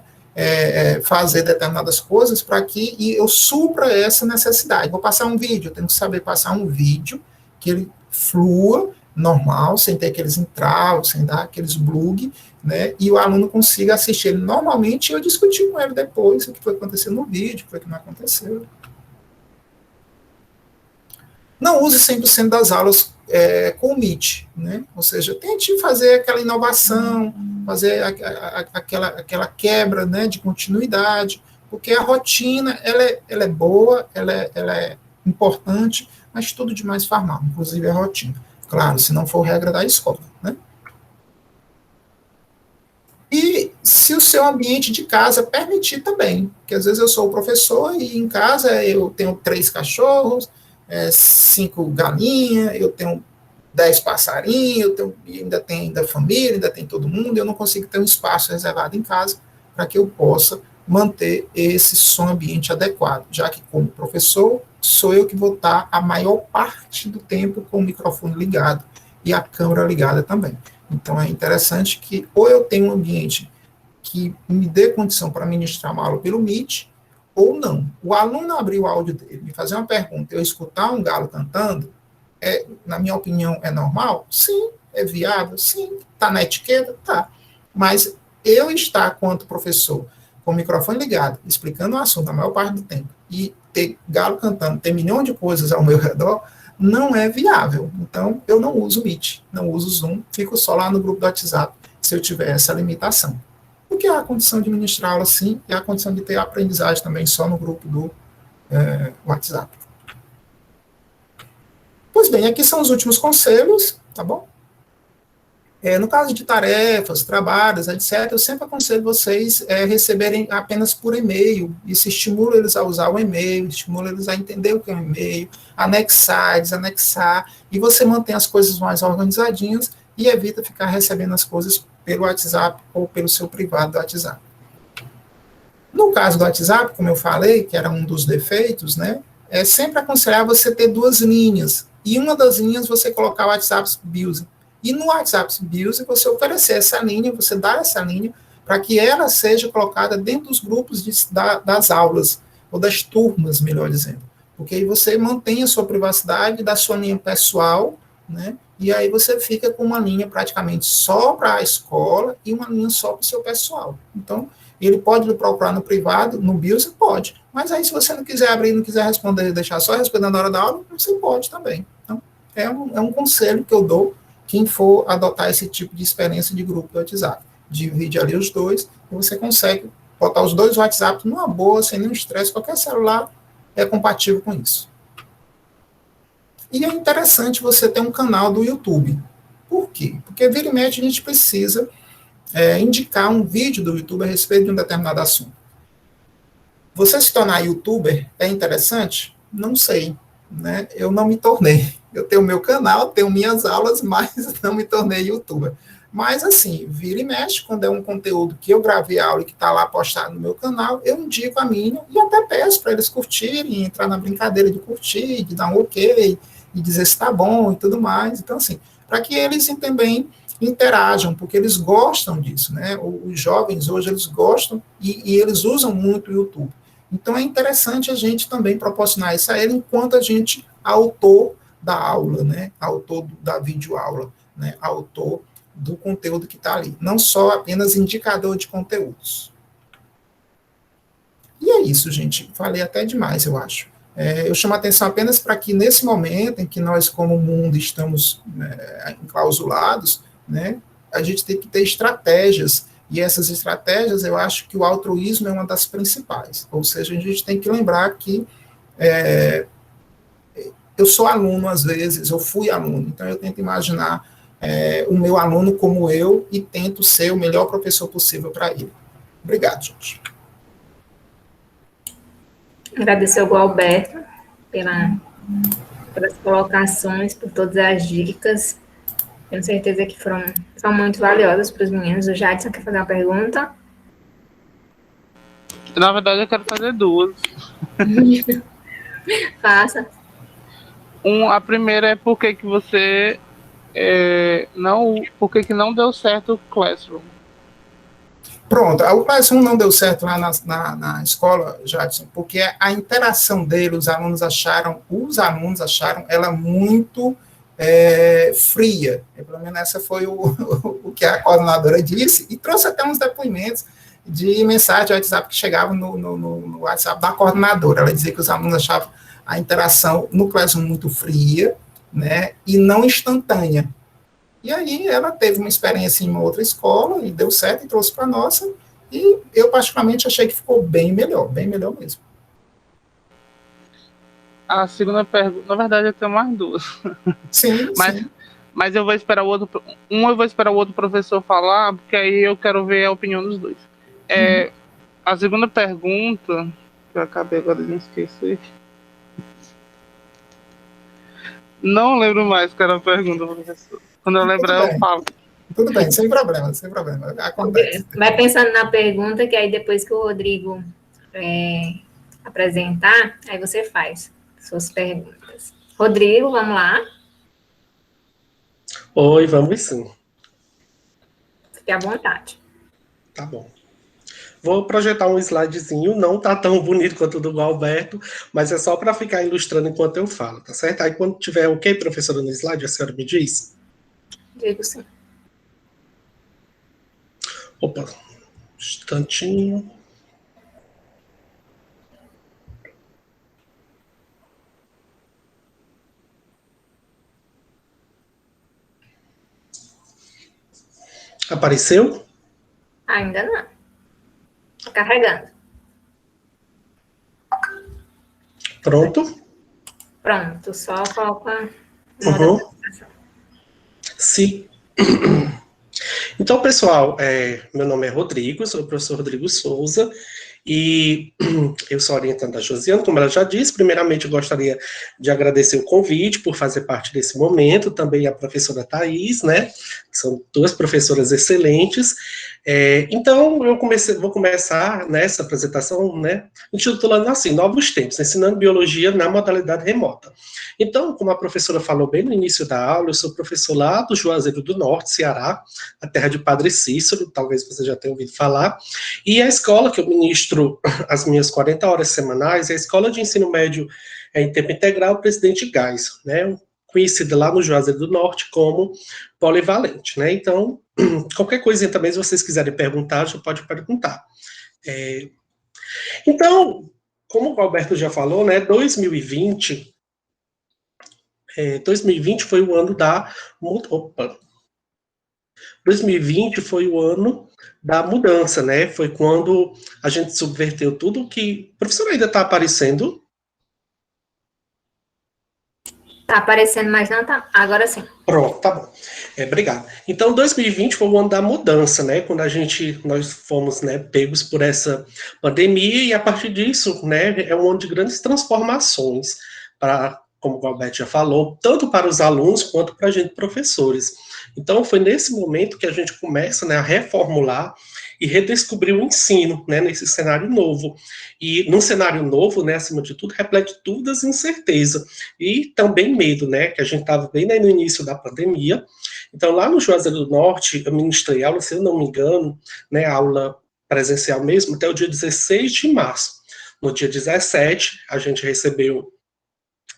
fazer determinadas coisas para que eu supra essa necessidade. Vou passar um vídeo, eu tenho que saber passar um vídeo que ele flua, normal, sem ter aqueles entraves, sem dar aqueles bug, né, e o aluno consiga assistir ele normalmente e eu discutir com ele depois o que foi acontecer no vídeo, o que foi que não aconteceu. Não use 100% das aulas com o Meet, né? Ou seja, tente fazer aquela inovação, fazer aquela quebra, né, de continuidade, porque a rotina, ela é boa, ela é importante, mas tudo demais faz mal, inclusive a rotina. Claro, se não for regra da escola, né? E se o seu ambiente de casa permitir também, porque às vezes eu sou o professor e em casa eu tenho 3 cachorros, 5 galinhas, eu tenho 10 passarinhos, ainda tem família, ainda tem todo mundo, eu não consigo ter um espaço reservado em casa para que eu possa manter esse som ambiente adequado, já que como professor sou eu que vou estar a maior parte do tempo com o microfone ligado e a câmera ligada também. Então é interessante que ou eu tenho um ambiente que me dê condição para ministrar uma aula pelo Meet, ou não. O aluno abrir o áudio dele, me fazer uma pergunta, eu escutar um galo cantando, na minha opinião, é normal? Sim. É viável? Sim. Está na etiqueta? Tá. Mas eu estar, quanto professor, com o microfone ligado, explicando o assunto a maior parte do tempo, e ter galo cantando, ter milhões de coisas ao meu redor, não é viável. Então, eu não uso o Meet, não uso o Zoom, fico só lá no grupo do WhatsApp, se eu tiver essa limitação. Porque há a condição de ministrar aula, sim, e há a condição de ter aprendizagem também só no grupo do WhatsApp. Pois bem, aqui são os últimos conselhos, tá bom? No caso de tarefas, trabalhos, etc., eu sempre aconselho vocês receberem apenas por e-mail. Isso estimula eles a usar o e-mail, estimula eles a entender o que é um e-mail, anexar, desanexar, e você mantém as coisas mais organizadinhas e evita ficar recebendo as coisas pelo WhatsApp ou pelo seu privado do WhatsApp. No caso do WhatsApp, como eu falei, que era um dos defeitos, né, é sempre aconselhar você ter 2 linhas, e uma das linhas você colocar o WhatsApp Business. E no WhatsApp Business você oferecer essa linha, você dar essa linha, para que ela seja colocada dentro dos grupos das aulas, ou das turmas, melhor dizendo. Porque aí você mantém a sua privacidade da sua linha pessoal, né? E aí você fica com uma linha praticamente só para a escola e uma linha só para o seu pessoal. Então, ele pode lhe procurar no privado, no Business, pode. Mas aí, se você não quiser abrir, não quiser responder, deixar só respondendo na hora da aula, você pode também. Então, é um conselho que eu dou quem for adotar esse tipo de experiência de grupo do WhatsApp. Divide ali os 2 e você consegue botar os 2 WhatsApp numa boa, sem nenhum estresse. Qualquer celular é compatível com isso. E é interessante você ter um canal do YouTube. Por quê? Porque vira e mexe a gente precisa indicar um vídeo do YouTube a respeito de um determinado assunto. Você se tornar youtuber é interessante? Não sei, né? Eu não me tornei. Eu tenho meu canal, tenho minhas aulas, mas não me tornei youtuber. Mas assim, vira e mexe, quando é um conteúdo que eu gravei a aula e que está lá postado no meu canal, eu indico a minha e até peço para eles curtirem, entrar na brincadeira de curtir, de dar um ok, e dizer se está bom e tudo mais. Então, assim, para que eles também interajam, porque eles gostam disso, né? Os jovens hoje, eles gostam e eles usam muito o YouTube. Então, é interessante a gente também proporcionar isso a ele enquanto a gente, autor da aula, né? Autor da videoaula, né? Autor do conteúdo que está ali. Não só apenas indicador de conteúdos. E é isso, gente. Falei até demais, eu acho. Eu chamo a atenção apenas para que, nesse momento em que nós, como mundo, estamos enclausulados, né, a gente tem que ter estratégias, e essas estratégias, eu acho que o altruísmo é uma das principais. Ou seja, a gente tem que lembrar que eu sou aluno, às vezes, eu fui aluno, então eu tento imaginar o meu aluno como eu e tento ser o melhor professor possível para ele. Obrigado, gente. Agradecer ao Gualberto pelas colocações, por todas as dicas. Tenho certeza que são muito valiosas para os meninos. O Jadson quer fazer uma pergunta? Na verdade, eu quero fazer 2. Faça. A primeira é por que você por que não deu certo o Classroom? Pronto, o Classroom não deu certo lá na escola, Jadson, porque a interação dele, os alunos acharam ela muito fria. Pelo menos essa foi o que a coordenadora disse, e trouxe até uns depoimentos de mensagem de WhatsApp que chegavam no WhatsApp da coordenadora. Ela dizia que os alunos achavam a interação no Classroom muito fria, né, e não instantânea. E aí ela teve uma experiência em uma outra escola, e deu certo, e trouxe para a nossa, e eu particularmente achei que ficou bem melhor mesmo. A segunda pergunta, na verdade, eu tenho mais duas. Sim, sim. Mas eu vou esperar o outro. Eu vou esperar o outro professor falar, porque aí eu quero ver a opinião dos dois. A segunda pergunta, que eu acabei agora de me esquecer. Não lembro mais qual era a pergunta, professor. Quando eu lembrar, eu falo. Tudo bem, sem problema. Acontece. Vai pensando na pergunta, que aí depois que o Rodrigo apresentar, aí você faz suas perguntas. Rodrigo, vamos lá. Oi, vamos sim. Fique à vontade. Tá bom. Vou projetar um slidezinho, não tá tão bonito quanto o do Alberto, mas é só para ficar ilustrando enquanto eu falo, tá certo? Aí quando tiver ok, professora, no slide, a senhora me diz? Digo sim. Opa, um instantinho. Apareceu? Ainda não. Carregando. Pronto? Pronto, só coloca Sim. Então, pessoal, meu nome é Rodrigo, sou o professor Rodrigo Souza, e eu sou orientando a Josiane, como ela já disse. Primeiramente, eu gostaria de agradecer o convite por fazer parte desse momento, também a professora Thaís, né, que são duas professoras excelentes. Então, vou começar nessa apresentação, né, intitulando assim, Novos Tempos, ensinando biologia na modalidade remota. Então, como a professora falou bem no início da aula, eu sou professor lá do Juazeiro do Norte, Ceará, a terra de Padre Cícero, talvez você já tenha ouvido falar, e a escola que eu ministro as minhas 40 horas semanais é a Escola de Ensino Médio em Tempo Integral Presidente Gás, né, conhecida lá no Juazeiro do Norte como Polivalente, né. Então, qualquer coisinha também, se vocês quiserem perguntar, já pode perguntar. Então, como o Alberto já falou, né, 2020 foi o ano da... 2020 foi o ano da mudança, né? Foi quando a gente subverteu tudo que... O professor ainda está aparecendo? Tá aparecendo, mas não tá. Agora sim. Pronto, tá bom. Obrigado. Então, 2020 foi o ano da mudança, né? Quando nós fomos, né, pegos por essa pandemia, e a partir disso, né, é um ano de grandes transformações para, como o Alberto já falou, tanto para os alunos quanto para a gente, professores. Então, foi nesse momento que a gente começa, né, a reformular e redescobrir o ensino, né, nesse cenário novo. E num cenário novo, né, acima de tudo, repleto de dúvidas e incerteza. E também medo, né, que a gente estava bem no início da pandemia. Então, lá no Juazeiro do Norte, eu ministrei aula, se eu não me engano, né, aula presencial mesmo, até o dia 16 de março. No dia 17, a gente recebeu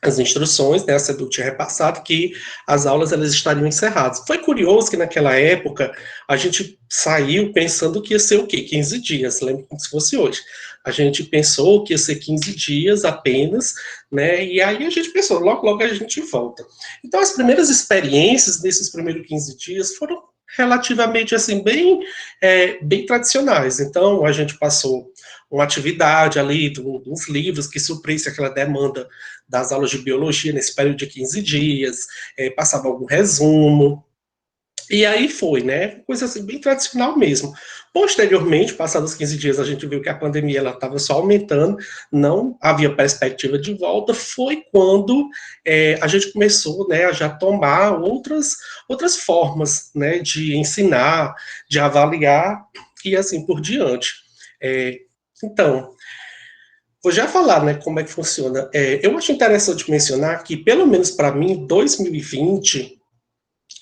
as instruções, né, a SEDUC tinha repassado que as aulas elas estariam encerradas. Foi curioso que naquela época a gente saiu pensando que ia ser o quê? 15 dias, lembra como se fosse hoje. A gente pensou que ia ser 15 dias apenas, né, e aí a gente pensou, logo a gente volta. Então as primeiras experiências desses primeiros 15 dias foram relativamente, assim, bem tradicionais. Então a gente passou uma atividade ali, uns livros que suprisse aquela demanda das aulas de biologia nesse período de 15 dias, passava algum resumo, e aí foi, né, coisa assim, bem tradicional mesmo. Posteriormente, passados 15 dias, a gente viu que a pandemia estava só aumentando, não havia perspectiva de volta, foi quando a gente começou, né, a já tomar outras formas, né, de ensinar, de avaliar, e assim por diante. Então, vou já falar, né, como é que funciona. Eu acho interessante mencionar que, pelo menos para mim, 2020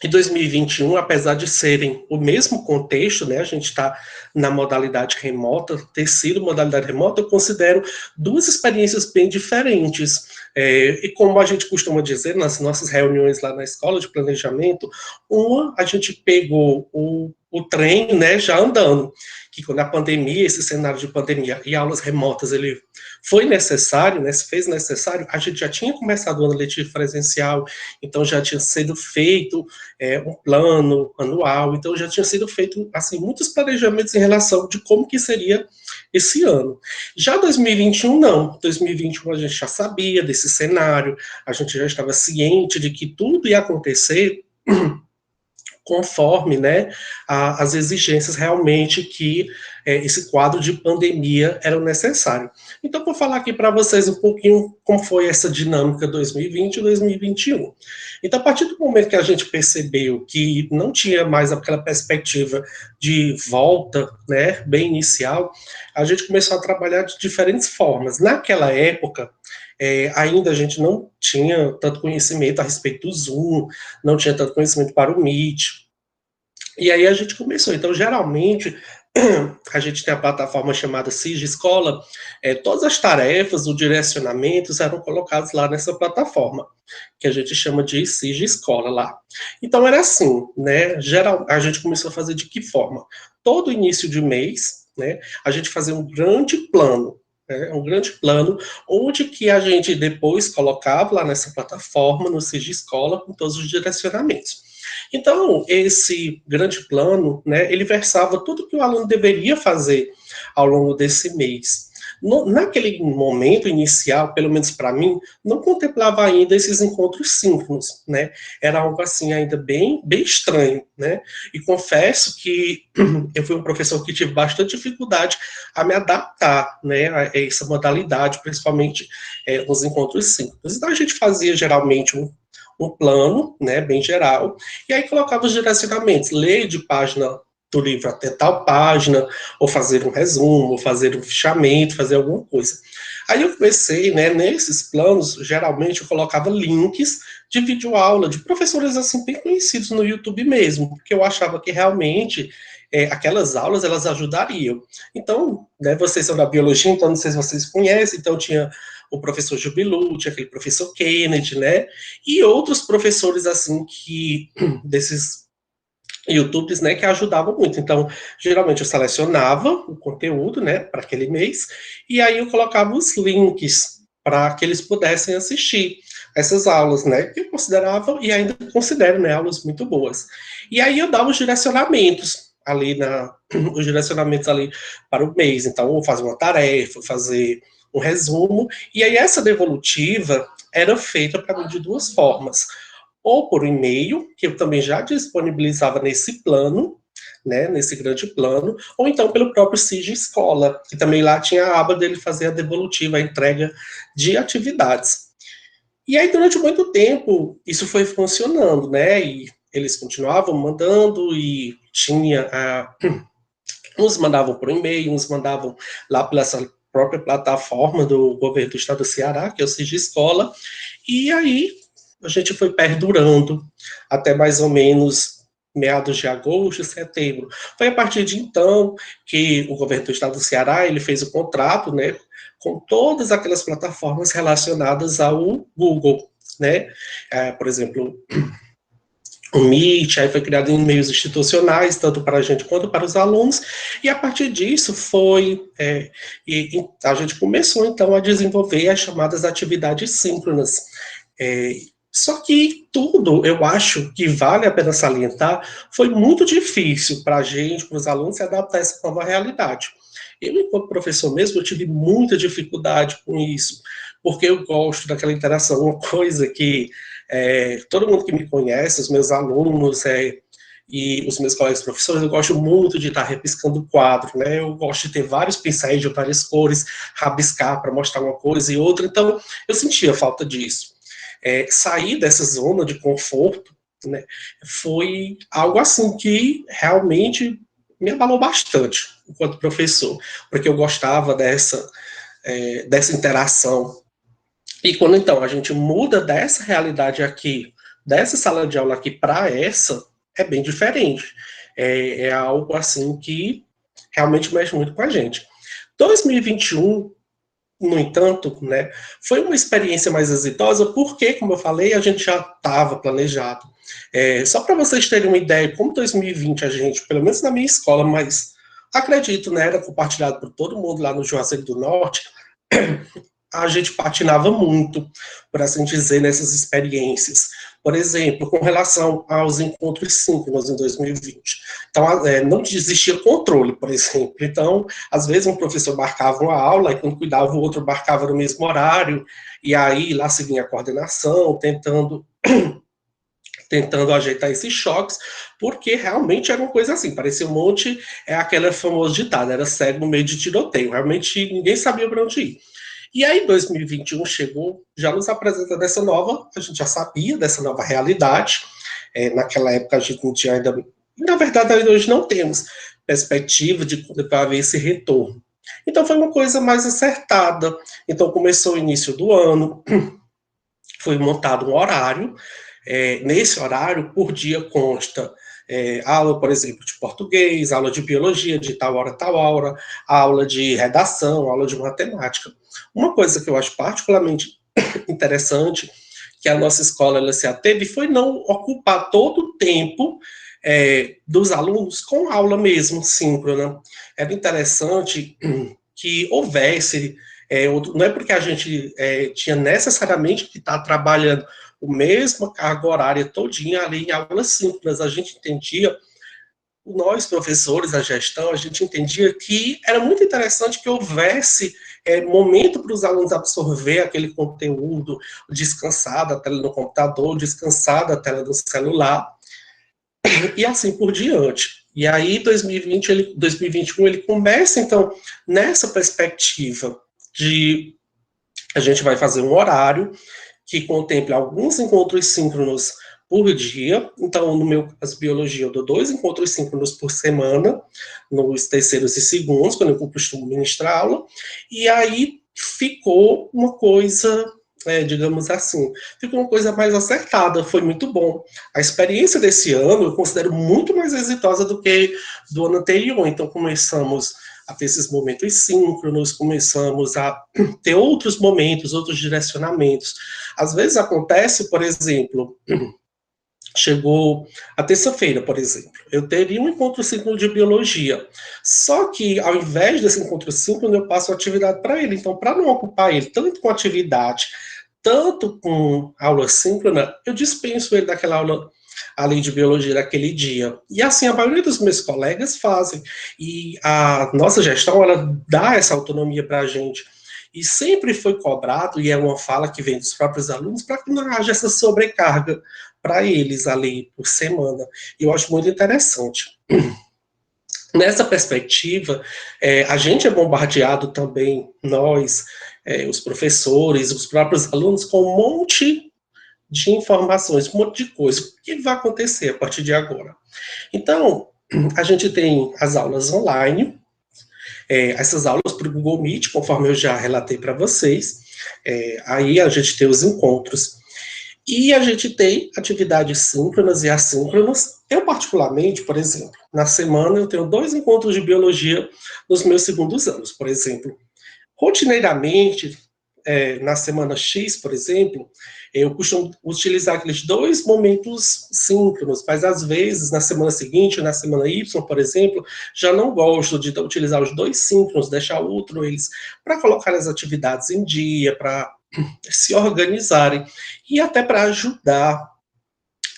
e 2021, apesar de serem o mesmo contexto, né, a gente está na modalidade remota, ter sido modalidade remota, eu considero duas experiências bem diferentes. E como a gente costuma dizer nas nossas reuniões lá na escola de planejamento, a gente pegou o o trem, né, já andando, que quando a pandemia, esse cenário de pandemia e aulas remotas, ele foi necessário, né, se fez necessário, a gente já tinha começado o ano letivo presencial, então já tinha sido feito um plano anual, então já tinha sido feito, assim, muitos planejamentos em relação de como que seria esse ano. Já 2021, não. 2021 a gente já sabia desse cenário, a gente já estava ciente de que tudo ia acontecer conforme, né, as exigências realmente que esse quadro de pandemia era necessário. Então, vou falar aqui para vocês um pouquinho como foi essa dinâmica 2020 e 2021. Então, a partir do momento que a gente percebeu que não tinha mais aquela perspectiva de volta, né, bem inicial, a gente começou a trabalhar de diferentes formas. Naquela época, ainda a gente não tinha tanto conhecimento a respeito do Zoom, não tinha tanto conhecimento para o Meet, e aí a gente começou. Então, geralmente, a gente tem a plataforma chamada SIG Escola, todas as tarefas, os direcionamentos eram colocados lá nessa plataforma, que a gente chama de SIG Escola lá. Então, era assim, né, a gente começou a fazer de que forma? Todo início de mês, né, a gente fazia um grande plano, onde que a gente depois colocava lá nessa plataforma, no SIG Escola, com todos os direcionamentos. Então, esse grande plano, né, ele versava tudo que o aluno deveria fazer ao longo desse mês. Naquele momento inicial, pelo menos para mim, não contemplava ainda esses encontros síncronos, né? Era algo assim ainda bem estranho, né? E confesso que eu fui um professor que tive bastante dificuldade a me adaptar, né, a essa modalidade, principalmente os encontros síncronos. Então a gente fazia geralmente um plano, né, bem geral, e aí colocava os direcionamentos, ler de página do livro até tal página, ou fazer um resumo, ou fazer um fichamento, fazer alguma coisa. Aí eu comecei, né, nesses planos, geralmente eu colocava links de videoaula de professores assim bem conhecidos no YouTube mesmo, porque eu achava que realmente aquelas aulas elas ajudariam. Então, né, vocês são da biologia, então não sei se vocês conhecem, então tinha o professor Jubilu, tinha aquele professor Kennedy, né, e outros professores assim que desses YouTubes, né, que ajudavam muito. Então, geralmente eu selecionava o conteúdo, né, para aquele mês, e aí eu colocava os links para que eles pudessem assistir essas aulas, né, que eu considerava e ainda considero, né, aulas muito boas. E aí eu dava os direcionamentos ali os direcionamentos ali para o mês. Então, ou fazer uma tarefa, fazer um resumo, e aí essa devolutiva era feita para mim de duas formas: ou por e-mail, que eu também já disponibilizava nesse plano, né, nesse grande plano, ou então pelo próprio SIG Escola, que também lá tinha a aba dele fazer a devolutiva, a entrega de atividades. E aí, durante muito tempo, isso foi funcionando, né, e eles continuavam mandando, e tinha, uns mandavam por e-mail, uns mandavam lá pela essa própria plataforma do governo do estado do Ceará, que é o SIG Escola, e aí a gente foi perdurando até mais ou menos meados de agosto, setembro. Foi a partir de então que o governo do estado do Ceará ele fez o contrato, né, com todas aquelas plataformas relacionadas ao Google, né, por exemplo, o Meet, aí foi criado em meios institucionais, tanto para a gente quanto para os alunos, e a partir disso e a gente começou então a desenvolver as chamadas atividades síncronas. Só que tudo, eu acho que vale a pena salientar, foi muito difícil para a gente, para os alunos, se adaptar a essa nova realidade. Eu, enquanto professor mesmo, eu tive muita dificuldade com isso, porque eu gosto daquela interação, uma coisa que todo mundo que me conhece, os meus alunos e os meus colegas professores, eu gosto muito de estar repiscando o quadro, né? Eu gosto de ter vários pincéis de várias cores, rabiscar para mostrar uma coisa e outra, então eu sentia falta disso. Sair dessa zona de conforto, né, foi algo assim que realmente me abalou bastante enquanto professor, porque eu gostava dessa interação. E quando então a gente muda dessa realidade aqui, dessa sala de aula aqui para essa, é bem diferente. É algo assim que realmente mexe muito com a gente. 2021, no entanto, né, foi uma experiência mais exitosa porque, como eu falei, a gente já estava planejado. Só para vocês terem uma ideia, como 2020 a gente, pelo menos na minha escola, mas acredito, né, era compartilhado por todo mundo lá no Juazeiro do Norte, a gente patinava muito, por assim dizer, nessas experiências. Por exemplo, com relação aos encontros síncronos em 2020. Então, não existia controle, por exemplo. Então, às vezes um professor marcava uma aula e quando cuidava o outro marcava no mesmo horário, e aí lá se vinha a coordenação, tentando ajeitar esses choques, porque realmente era uma coisa assim, parecia um monte, aquela famosa ditada, era cego no meio de tiroteio, realmente ninguém sabia para onde ir. E aí 2021 chegou, já nos apresenta dessa nova, a gente já sabia dessa nova realidade, naquela época a gente não tinha ainda, na verdade ainda hoje não temos perspectiva de quando vai haver esse retorno. Então foi uma coisa mais acertada, então começou o início do ano, foi montado um horário, nesse horário, por dia consta aula, por exemplo, de português, aula de biologia, de tal hora, aula de redação, aula de matemática. Uma coisa que eu acho particularmente interessante, que a nossa escola ela se ateve, foi não ocupar todo o tempo dos alunos com aula mesmo, síncrona. Era interessante que houvesse, não é porque a gente tinha necessariamente que estar trabalhando a mesma carga horária todinha ali em aulas síncronas, a gente entendia, nós professores, a gestão, a gente entendia que era muito interessante que houvesse momento para os alunos absorver aquele conteúdo, descansar da tela do computador, descansar da tela do celular, e assim por diante. E aí, 2021, ele começa, então, nessa perspectiva de a gente vai fazer um horário que contemple alguns encontros síncronos por dia. Então, no meu caso, biologia, eu dou 2 encontros síncronos por semana, nos terceiros e segundos, quando eu costumo ministrar aula. E aí ficou uma coisa, digamos assim, ficou uma coisa mais acertada, foi muito bom. A experiência desse ano eu considero muito mais exitosa do que do ano anterior. Então, começamos a ter esses momentos síncronos, começamos a ter outros momentos, outros direcionamentos. Às vezes acontece, por exemplo, chegou a terça-feira, por exemplo, eu teria um encontro síncrono de biologia, só que ao invés desse encontro síncrono, eu passo a atividade para ele. Então, para não ocupar ele tanto com atividade, tanto com aula síncrona, eu dispenso ele daquela aula além de biologia daquele dia. E assim, a maioria dos meus colegas fazem. E a nossa gestão, ela dá essa autonomia para a gente. E sempre foi cobrado, e é uma fala que vem dos próprios alunos, para que não haja essa sobrecarga para eles ali por semana. E eu acho muito interessante. Nessa perspectiva, a gente é bombardeado também, nós, os professores, os próprios alunos, com um monte de informações, um monte de coisa. O que vai acontecer a partir de agora? Então, a gente tem as aulas online, essas aulas para o Google Meet, conforme eu já relatei para vocês, aí a gente tem os encontros. E a gente tem atividades síncronas e assíncronas. Eu, particularmente, por exemplo, na semana eu tenho 2 encontros de biologia nos meus segundos anos, por exemplo. Rotineiramente, na semana X, por exemplo, eu costumo utilizar aqueles 2 momentos síncronos, mas às vezes, na semana seguinte, na semana Y, por exemplo, já não gosto de utilizar os 2 síncronos, deixar outro eles, para colocar as atividades em dia, para se organizarem, e até para ajudar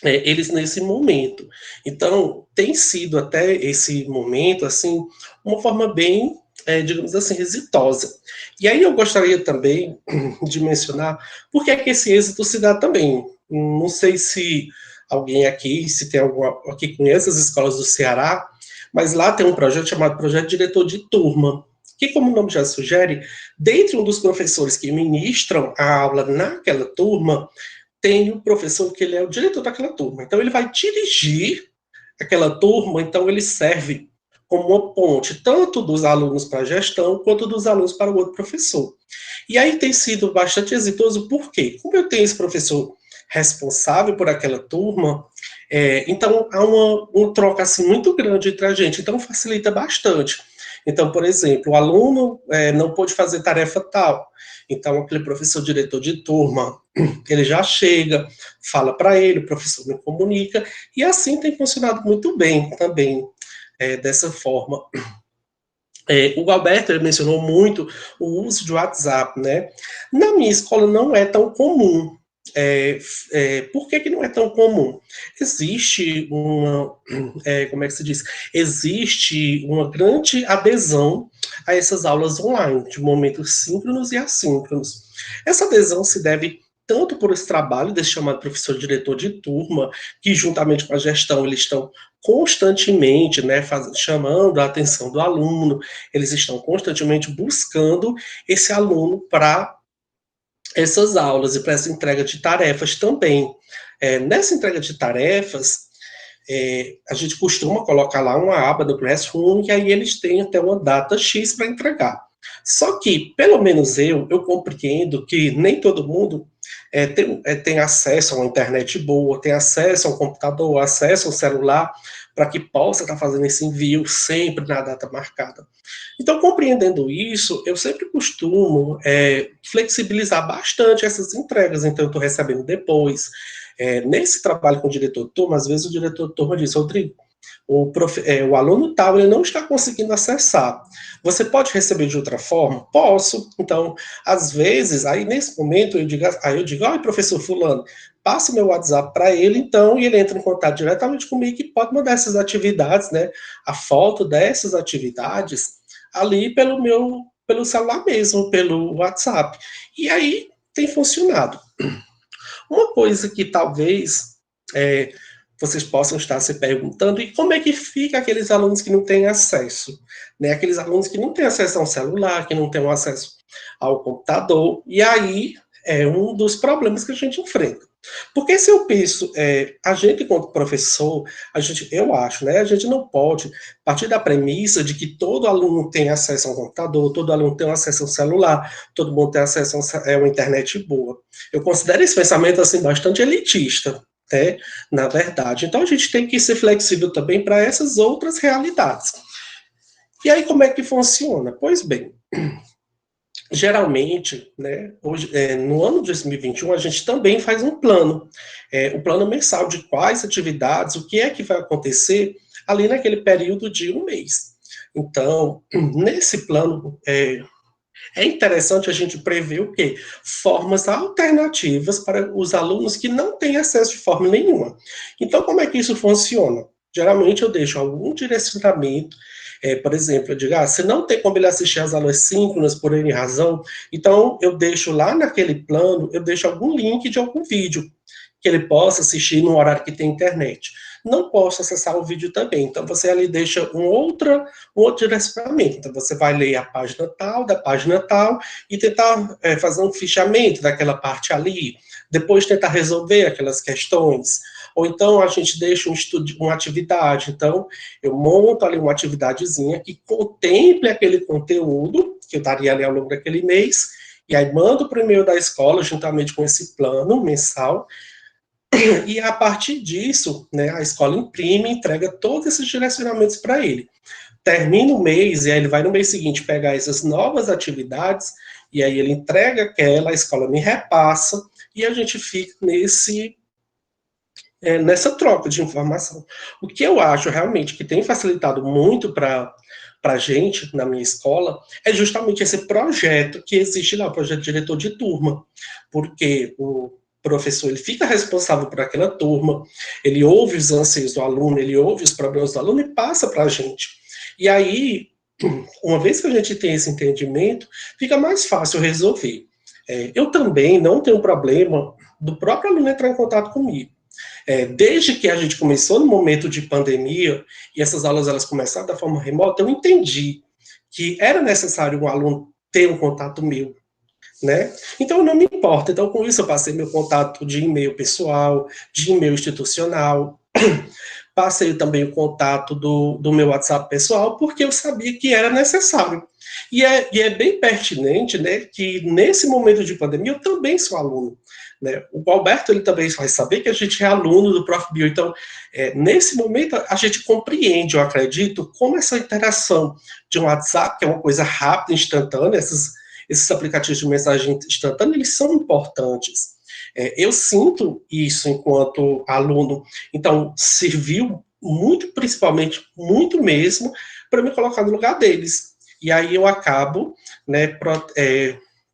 eles nesse momento. Então, tem sido até esse momento, assim, uma forma bem, digamos assim, exitosa. E aí eu gostaria também de mencionar por que é que esse êxito se dá também. Não sei se alguém aqui, se tem algum aqui que conhece as escolas do Ceará, mas lá tem um projeto chamado Projeto Diretor de Turma, que, como o nome já sugere, dentre um dos professores que ministram a aula naquela turma, tem um professor que ele é o diretor daquela turma. Então, ele vai dirigir aquela turma, então ele serve como uma ponte, tanto dos alunos para a gestão, quanto dos alunos para o outro professor. E aí tem sido bastante exitoso, por quê? Como eu tenho esse professor responsável por aquela turma, então há uma troca assim, muito grande entre a gente, então facilita bastante. Então, por exemplo, o aluno não pôde fazer tarefa tal. Então, aquele professor diretor de turma, ele já chega, fala para ele, o professor me comunica, e assim tem funcionado muito bem também, dessa forma. O Alberto ele mencionou muito o uso de WhatsApp, né? Na minha escola não é tão comum. Por que não é tão comum? Existe como é que se diz? Existe uma grande adesão a essas aulas online, de momentos síncronos e assíncronos. Essa adesão se deve tanto por esse trabalho desse chamado professor diretor de turma, que juntamente com a gestão eles estão constantemente, né, chamando a atenção do aluno, eles estão constantemente buscando esse aluno para essas aulas e para essa entrega de tarefas também. Nessa entrega de tarefas, a gente costuma colocar lá uma aba do Classroom e aí eles têm até uma data X para entregar. Só que, pelo menos eu compreendo que nem todo mundo tem acesso a uma internet boa, tem acesso ao computador, acesso ao celular, para que possa estar fazendo esse envio sempre na data marcada. Então, compreendendo isso, eu sempre costumo flexibilizar bastante essas entregas, então eu estou recebendo depois. Nesse trabalho com o diretor de turma, às vezes o diretor de turma diz, Rodrigo, o aluno tal, ele não está conseguindo acessar. Você pode receber de outra forma? Posso. Então, às vezes, aí nesse momento, eu digo, olha, professor fulano, passa o meu WhatsApp para ele, então, e ele entra em contato diretamente comigo e pode mandar essas atividades, né, a foto dessas atividades ali pelo celular mesmo, pelo WhatsApp. E aí, tem funcionado. Uma coisa que talvez vocês possam estar se perguntando, e como é que fica aqueles alunos que não têm acesso? Né? Aqueles alunos que não têm acesso ao celular, que não têm acesso ao computador, e aí é um dos problemas que a gente enfrenta. Porque se eu penso, a gente, enquanto professor, eu acho, né, a gente não pode partir da premissa de que todo aluno tem acesso ao computador, todo aluno tem acesso ao celular, todo mundo tem acesso a uma internet boa. Eu considero esse pensamento, assim, bastante elitista, né, na verdade. Então, a gente tem que ser flexível também para essas outras realidades. E aí, como é que funciona? Pois bem, geralmente, né, hoje, no ano de 2021, a gente também faz um plano, um plano mensal de quais atividades, o que é que vai acontecer ali naquele período de um mês. Então, nesse plano, é interessante a gente prever o quê? Formas alternativas para os alunos que não têm acesso de forma nenhuma. Então, como é que isso funciona? Geralmente eu deixo algum direcionamento, por exemplo, eu digo, se não tem como ele assistir às aulas síncronas por N razão, então eu deixo lá naquele plano, eu deixo algum link de algum vídeo que ele possa assistir no horário que tem internet. Não posso acessar o vídeo também, então você ali deixa um outro direcionamento. Então você vai ler a página tal, da página tal, e tentar fazer um fichamento daquela parte ali, depois tentar resolver aquelas questões. Ou então a gente deixa uma atividade, então eu monto ali uma atividadezinha que contemple aquele conteúdo que eu daria ali ao longo daquele mês, e aí mando para o e-mail da escola, juntamente com esse plano mensal, e a partir disso, né, a escola imprime e entrega todos esses direcionamentos para ele. Termina o mês, e aí ele vai no mês seguinte pegar essas novas atividades, e aí ele entrega aquela, a escola me repassa, e a gente fica nessa troca de informação. O que eu acho realmente que tem facilitado muito para a gente, na minha escola, é justamente esse projeto que existe lá, o projeto diretor de turma, porque o professor ele fica responsável por aquela turma, ele ouve os anseios do aluno, ele ouve os problemas do aluno e passa para a gente. E aí, uma vez que a gente tem esse entendimento, fica mais fácil resolver. Eu também não tenho problema do próprio aluno entrar em contato comigo. Desde que a gente começou no momento de pandemia, e essas aulas elas começaram da forma remota, eu entendi que era necessário um aluno ter um contato meu, né? Então, não me importa. Então, com isso, eu passei meu contato de e-mail pessoal, de e-mail institucional. passei também o contato do meu WhatsApp pessoal, porque eu sabia que era necessário. E é bem pertinente, né, que nesse momento de pandemia eu também sou aluno. Né? O Alberto, ele também vai saber que a gente é aluno do Prof. Bio, então, nesse momento, a gente compreende, eu acredito, como essa interação de um WhatsApp, que é uma coisa rápida, instantânea, esses aplicativos de mensagem instantânea, eles são importantes. Eu sinto isso enquanto aluno, então, serviu muito, principalmente, muito mesmo, para me colocar no lugar deles. E aí eu acabo, né,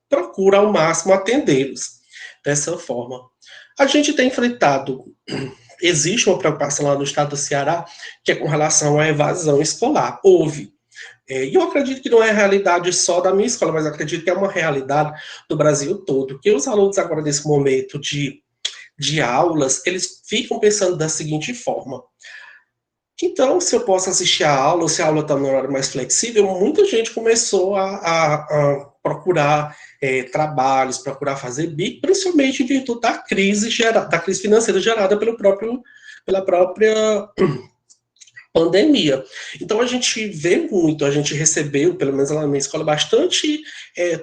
procuro ao máximo atendê-los dessa forma. A gente tem enfrentado, existe uma preocupação lá no estado do Ceará, que é com relação à evasão escolar. Houve. E eu acredito que não é realidade só da minha escola, mas acredito que é uma realidade do Brasil todo, que os alunos agora, nesse momento de aulas, eles ficam pensando da seguinte forma: então, se eu posso assistir a aula, ou se a aula está no horário mais flexível, muita gente começou a procurar trabalhos, procurar fazer bico, principalmente em virtude da crise financeira gerada pela própria pandemia. Então, a gente vê muito, a gente recebeu, pelo menos lá na minha escola, bastante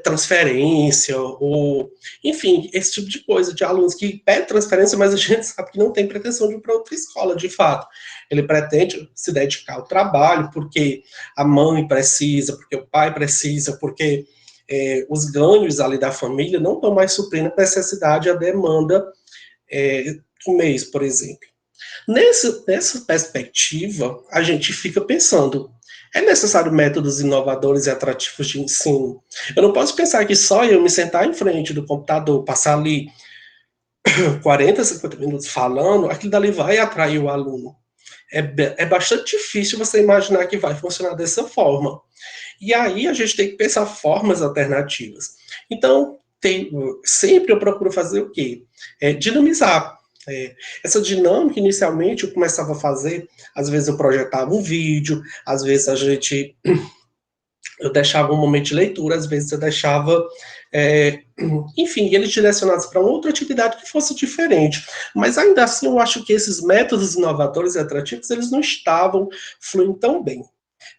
transferência, ou, enfim, esse tipo de coisa, de alunos que pedem transferência, mas a gente sabe que não tem pretensão de ir para outra escola, de fato. Ele pretende se dedicar ao trabalho, porque a mãe precisa, porque o pai precisa, porque os ganhos ali da família não estão mais suprindo a necessidade, a demanda do mês, por exemplo. Nessa perspectiva, a gente fica pensando, é necessário métodos inovadores e atrativos de ensino? Eu não posso pensar que só eu me sentar em frente do computador, passar ali 40, 50 minutos falando, aquilo dali vai atrair o aluno. É bastante difícil você imaginar que vai funcionar dessa forma. E aí a gente tem que pensar formas alternativas. Então, sempre eu procuro fazer o quê? Dinamizar. Essa dinâmica, inicialmente, eu começava a fazer, às vezes eu projetava um vídeo, às vezes eu deixava um momento de leitura, às vezes eu deixava, enfim, eles direcionados para outra atividade que fosse diferente. Mas ainda assim, eu acho que esses métodos inovadores e atrativos, eles não estavam fluindo tão bem.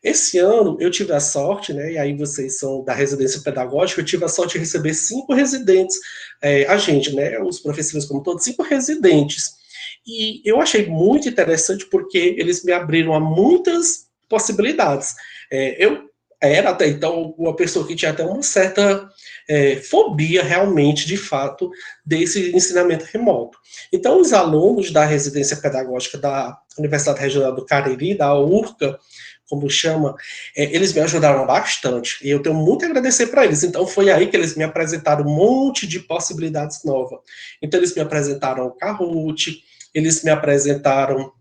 Esse ano, eu tive a sorte, né, e aí vocês são da residência pedagógica, eu tive a sorte de receber 5 residentes, a gente, né, os professores como todos, 5 residentes. E eu achei muito interessante porque eles me abriram a muitas possibilidades. Eu era até então uma pessoa que tinha até uma certa fobia realmente, de fato, desse ensinamento remoto. Então, os alunos da residência pedagógica da Universidade Regional do Cariri, da URCA, como chama, eles me ajudaram bastante, e eu tenho muito a agradecer para eles. Então, foi aí que eles me apresentaram um monte de possibilidades novas. Então, eles me apresentaram o Kahoot, eles me apresentaram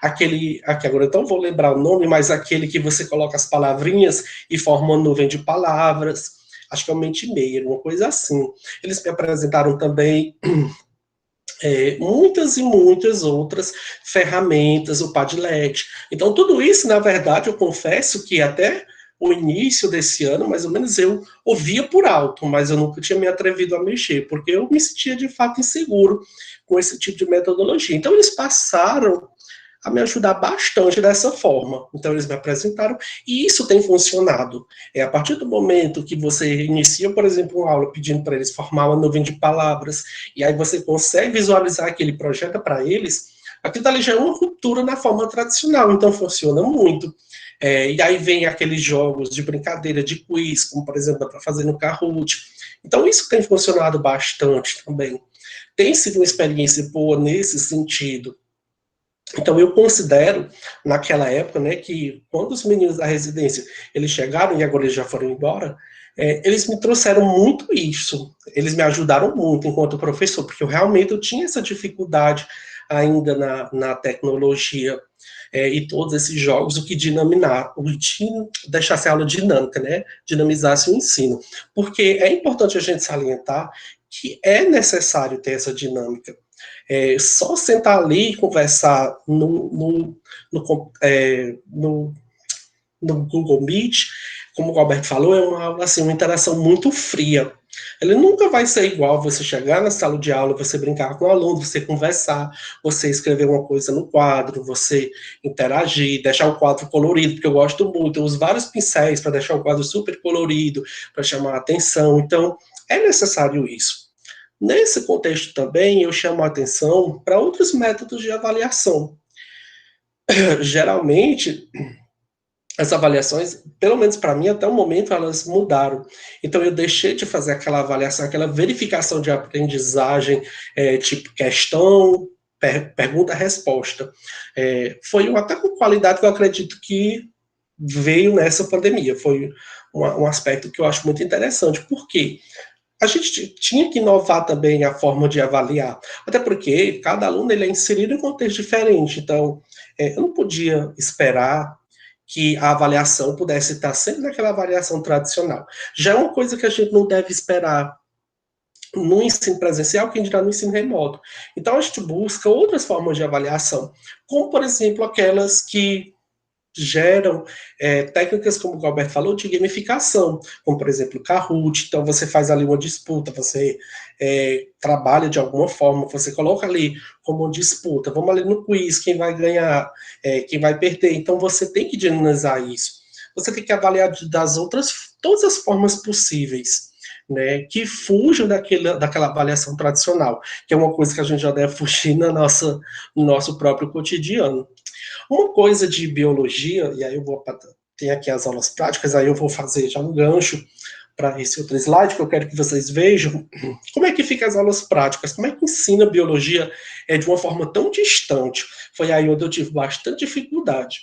aqui agora eu não vou lembrar o nome, mas aquele que você coloca as palavrinhas e forma uma nuvem de palavras, acho que é o Mentimeter, uma coisa assim. Eles me apresentaram também muitas e muitas outras ferramentas, o Padlet. Então, tudo isso, na verdade, eu confesso que até o início desse ano, mais ou menos, eu ouvia por alto, mas eu nunca tinha me atrevido a mexer, porque eu me sentia, de fato, inseguro com esse tipo de metodologia. Então, eles passaram a me ajudar bastante dessa forma. Então, eles me apresentaram, e isso tem funcionado. A partir do momento que você inicia, por exemplo, uma aula pedindo para eles formar uma nuvem de palavras, e aí você consegue visualizar aquele projeto para eles, aquilo ali já é uma ruptura na forma tradicional, então funciona muito. E aí vem aqueles jogos de brincadeira, de quiz, como, por exemplo, para fazer no Kahoot. Então, isso tem funcionado bastante também. Tem sido uma experiência boa nesse sentido. Então, eu considero, naquela época, né, que quando os meninos da residência, eles chegaram, e agora eles já foram embora, eles me trouxeram muito isso, eles me ajudaram muito enquanto professor, porque eu tinha essa dificuldade ainda na tecnologia e todos esses jogos, o que deixasse a aula dinâmica, né, dinamizasse o ensino, porque é importante a gente salientar que é necessário ter essa dinâmica. Só sentar ali e conversar no Google Meet, como o Alberto falou, é uma aula, assim, uma interação muito fria. Ele nunca vai ser igual você chegar na sala de aula, você brincar com o aluno, você conversar, você escrever uma coisa no quadro, você interagir, deixar o quadro colorido, porque eu gosto muito, eu uso vários pincéis para deixar o quadro super colorido, para chamar a atenção. Então, é necessário isso. Nesse contexto também, eu chamo a atenção para outros métodos de avaliação. Geralmente, as avaliações, pelo menos para mim, até o momento, elas mudaram. Então, eu deixei de fazer aquela avaliação, aquela verificação de aprendizagem, tipo questão, pergunta-resposta. Foi até com qualidade que eu acredito que veio nessa pandemia. Foi um aspecto que eu acho muito interessante. Por quê? A gente tinha que inovar também a forma de avaliar, até porque cada aluno ele é inserido em um contexto diferente, então eu não podia esperar que a avaliação pudesse estar sempre naquela avaliação tradicional. Já é uma coisa que a gente não deve esperar no ensino presencial, quem dirá no ensino remoto. Então a gente busca outras formas de avaliação, como por exemplo aquelas que geram técnicas, como o Galberto falou, de gamificação, como, por exemplo, o Kahoot. Então, você faz ali uma disputa, você trabalha de alguma forma, você coloca ali como disputa, vamos ali no quiz, quem vai ganhar, quem vai perder. Então, você tem que dinamizar isso. Você tem que avaliar todas as formas possíveis, né, que fujam daquela avaliação tradicional, que é uma coisa que a gente já deve fugir no nosso próprio cotidiano. Uma coisa de biologia, e aí tem aqui as aulas práticas, aí eu vou fazer já um gancho para esse outro slide, que eu quero que vocês vejam como é que fica as aulas práticas, como é que ensina biologia de uma forma tão distante. Foi aí onde eu tive bastante dificuldade.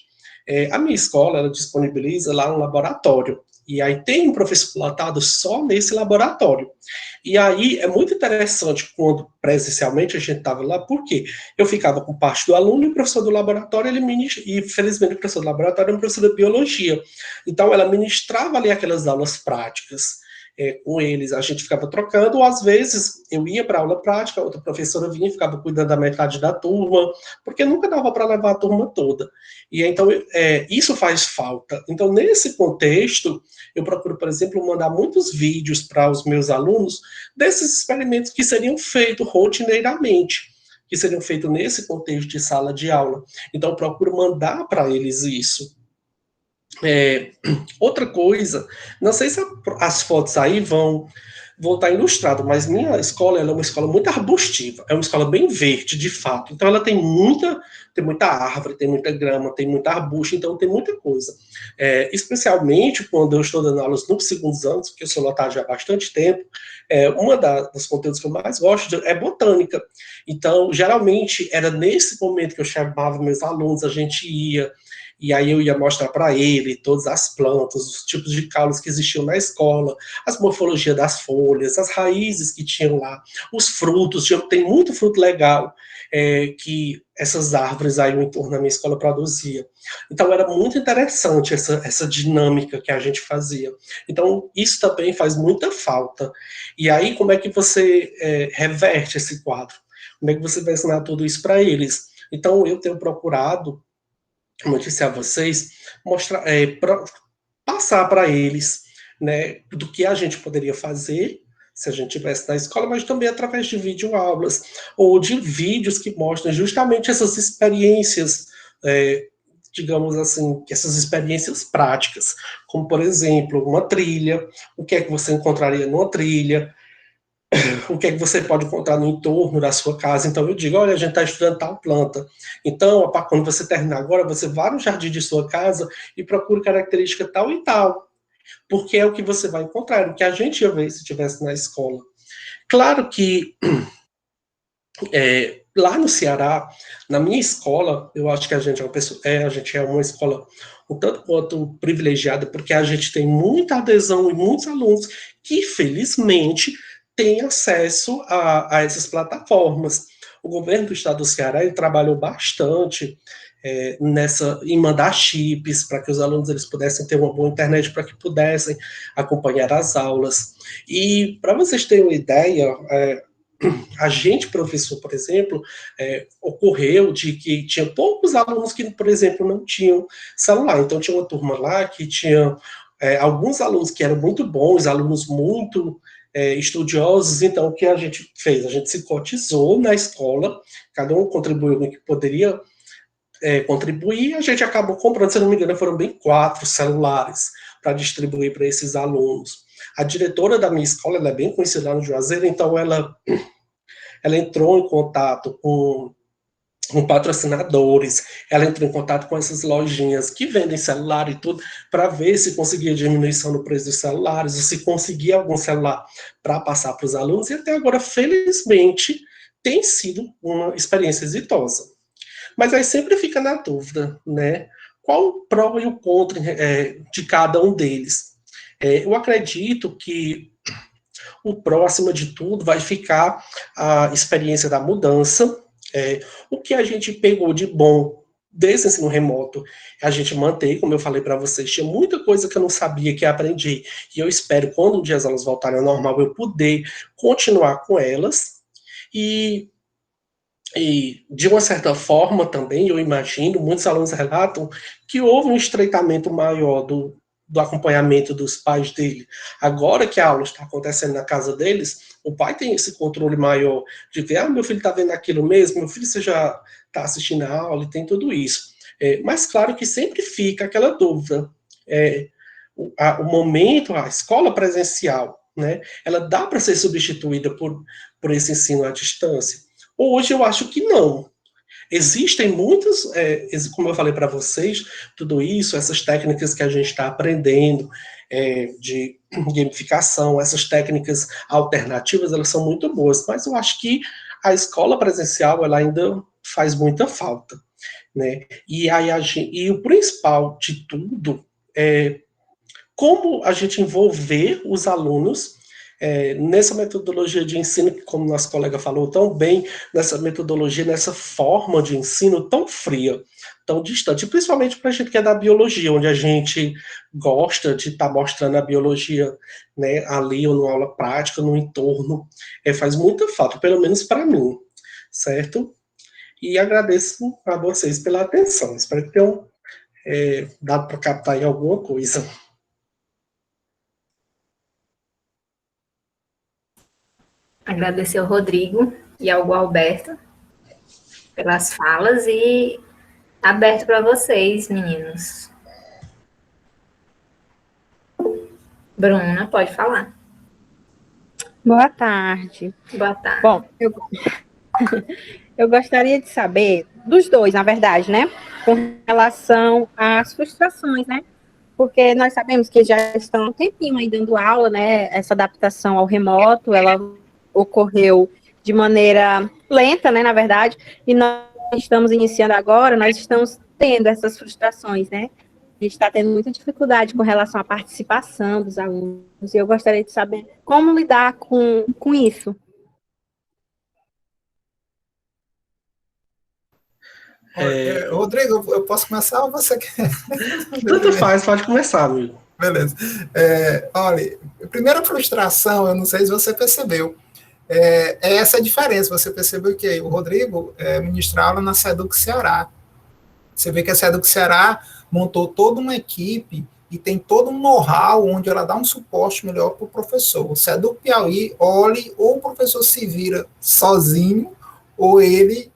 A minha escola, ela disponibiliza lá um laboratório, e aí tem um professor lotado só nesse laboratório. E aí é muito interessante quando presencialmente a gente estava lá, porque eu ficava com parte do aluno e o professor do laboratório, e felizmente o professor do laboratório é um professor de biologia. Então ela ministrava ali aquelas aulas práticas com eles, a gente ficava trocando, ou às vezes eu ia para a aula prática, outra professora vinha e ficava cuidando da metade da turma, porque nunca dava para levar a turma toda. E então isso faz falta. Então, nesse contexto, eu procuro, por exemplo, mandar muitos vídeos para os meus alunos desses experimentos que seriam feitos rotineiramente, que seriam feitos nesse contexto de sala de aula. Então, eu procuro mandar para eles isso. Outra coisa, não sei se as fotos aí vão estar ilustradas, mas minha escola ela é uma escola muito arbustiva, é uma escola bem verde, de fato. Então ela tem muita árvore, tem muita grama, tem muita arbusto, então tem muita coisa. Especialmente quando eu estou dando aulas nos segundos anos, porque eu sou lotado já há bastante tempo, uma dos conteúdos que eu mais gosto é botânica. Então, geralmente, era nesse momento que eu chamava meus alunos, a gente ia, e aí eu ia mostrar para ele todas as plantas, os tipos de caules que existiam na escola, as morfologias das folhas, as raízes que tinham lá, os frutos, tem muito fruto legal que essas árvores aí no entorno da minha escola produzia. Então era muito interessante essa dinâmica que a gente fazia. Então isso também faz muita falta. E aí como é que você reverte esse quadro? Como é que você vai ensinar tudo isso para eles? Então eu tenho procurado, como eu disse a vocês, passar para eles, né, do que a gente poderia fazer se a gente estivesse na escola, mas também através de videoaulas ou de vídeos que mostram justamente essas experiências, digamos assim, essas experiências práticas, como, por exemplo, uma trilha, o que é que você encontraria numa trilha, o que é que você pode encontrar no entorno da sua casa. Então eu digo, olha, a gente está estudando tal planta. Então, quando você terminar agora, você vá no jardim de sua casa e procure característica tal e tal. Porque é o que você vai encontrar, o que a gente ia ver se estivesse na escola. Claro que lá no Ceará, na minha escola, eu acho que a gente é uma escola um tanto quanto privilegiada, porque a gente tem muita adesão e muitos alunos que, felizmente, têm acesso a essas plataformas. O governo do estado do Ceará ele trabalhou bastante em mandar chips para que os alunos eles pudessem ter uma boa internet, para que pudessem acompanhar as aulas. E, para vocês terem uma ideia, a gente, professor, por exemplo, ocorreu de que tinha poucos alunos que, por exemplo, não tinham celular. Então, tinha uma turma lá que tinha alguns alunos que eram muito bons, alunos muito estudiosos. Então, o que a gente fez? A gente se cotizou na escola, cada um contribuiu no que poderia contribuir, a gente acabou comprando, se não me engano, foram bem 4 celulares para distribuir para esses alunos. A diretora da minha escola, ela é bem conhecida lá no Juazeiro, então ela entrou em contato com patrocinadores, ela entrou em contato com essas lojinhas que vendem celular e tudo, para ver se conseguia diminuição no preço dos celulares, ou se conseguia algum celular para passar para os alunos, e até agora, felizmente, tem sido uma experiência exitosa. Mas aí sempre fica na dúvida, né? Qual o pró e o contra de cada um deles? Eu acredito que o pró, acima de tudo, vai ficar a experiência da mudança. O que a gente pegou de bom desse ensino remoto, a gente mantém, como eu falei para vocês, tinha muita coisa que eu não sabia, que aprendi, e eu espero, quando um dia as aulas voltarem ao normal, eu poder continuar com elas. E de uma certa forma também, eu imagino, muitos alunos relatam que houve um estreitamento maior do acompanhamento dos pais dele. Agora que a aula está acontecendo na casa deles, o pai tem esse controle maior de ver, meu filho está vendo aquilo mesmo, meu filho, você já está assistindo a aula, e tem tudo isso. Mas claro que sempre fica aquela dúvida. O momento, a escola presencial, né, ela dá para ser substituída por esse ensino à distância? Hoje eu acho que não. Existem muitas, como eu falei para vocês, tudo isso, essas técnicas que a gente está aprendendo, de gamificação, essas técnicas alternativas, elas são muito boas, mas eu acho que a escola presencial, ela ainda faz muita falta, né? E o principal de tudo é como a gente envolver os alunos nessa metodologia de ensino, que, como nosso colega falou tão bem, nessa metodologia, nessa forma de ensino tão fria, tão distante, principalmente para a gente que é da biologia, onde a gente gosta de estar mostrando a biologia, né, ali, ou numa aula prática, no entorno, faz muita falta, pelo menos para mim, certo? E agradeço a vocês pela atenção, espero que tenham dado para captar aí alguma coisa. Agradecer ao Rodrigo e ao Gualberto pelas falas e aberto para vocês, meninos. Bruna, pode falar. Boa tarde. Boa tarde. Bom, eu gostaria de saber, dos dois, na verdade, né? Com relação às frustrações, né? Porque nós sabemos que já estão há um tempinho aí dando aula, né? Essa adaptação ao remoto, ela ocorreu de maneira lenta, né, na verdade, e nós estamos iniciando agora, nós estamos tendo essas frustrações, né? A gente está tendo muita dificuldade com relação à participação dos alunos, e eu gostaria de saber como lidar com isso. Rodrigo, eu posso começar ou você quer? Tanto faz, pode começar, amigo. Beleza. Olha, a primeira frustração, eu não sei se você percebeu, é essa diferença. Você percebeu que o Rodrigo ministra aula na SEDUC Ceará. Você vê que a SEDUC Ceará montou toda uma equipe e tem todo um know-how onde ela dá um suporte melhor para o professor. O SEDUC Piauí, olhe, ou o professor se vira sozinho, ou ele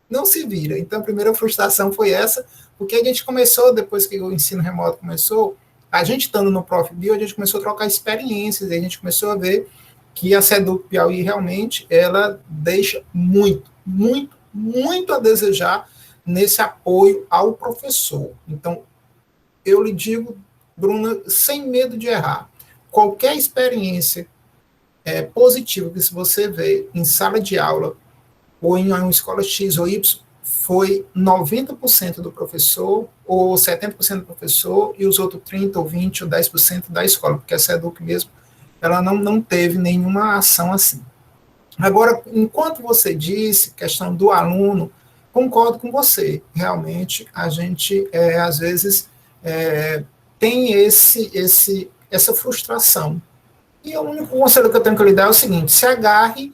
não se vira. Então, a primeira frustração foi essa, porque a gente começou, depois que o ensino remoto começou, a gente estando no ProfBio, a gente começou a trocar experiências, e a gente começou a ver que a SEDUC Piauí realmente, ela deixa muito, muito, muito a desejar nesse apoio ao professor. Então, eu lhe digo, Bruna, sem medo de errar, qualquer experiência positiva que você vê em sala de aula, ou em uma escola X ou Y, foi 90% do professor, ou 70% do professor, e os outros 30%, ou 20%, ou 10% da escola, porque a SEDUC mesmo, ela não teve nenhuma ação assim. Agora, enquanto você disse, questão do aluno, concordo com você, realmente, a gente, às vezes, tem essa frustração. E o único conselho que eu tenho que lhe dar é o seguinte: se agarre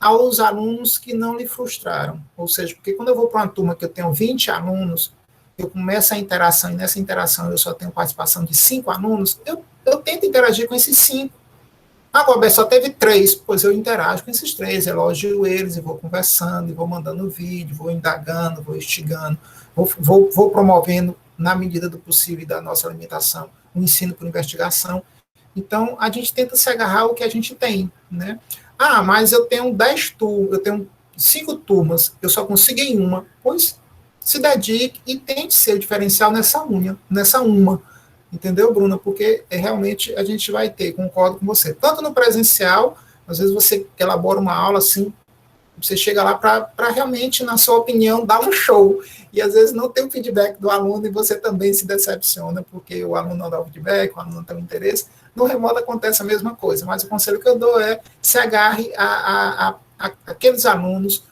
aos alunos que não lhe frustraram. Ou seja, porque quando eu vou para uma turma que eu tenho 20 alunos, eu começo a interação, e nessa interação eu só tenho participação de 5 alunos, eu tento interagir com esses 5. Agora, só teve 3, pois eu interajo com esses 3, elogio eles, e vou conversando, e vou mandando vídeo, vou indagando, vou instigando, vou promovendo, na medida do possível, da nossa limitação, o ensino por investigação. Então, a gente tenta se agarrar ao que a gente tem, né? Ah, mas eu tenho 10 turmas, eu tenho 5 turmas, eu só consigo em uma. Pois se dedique e tente ser o diferencial nessa uma. Entendeu, Bruna? Porque realmente a gente vai ter, concordo com você, tanto no presencial, às vezes você elabora uma aula assim, você chega lá para realmente, na sua opinião, dar um show, e às vezes não tem o feedback do aluno, e você também se decepciona, porque o aluno não dá o feedback, o aluno não tem o interesse. No remoto acontece a mesma coisa, mas o conselho que eu dou é se agarre a aqueles alunos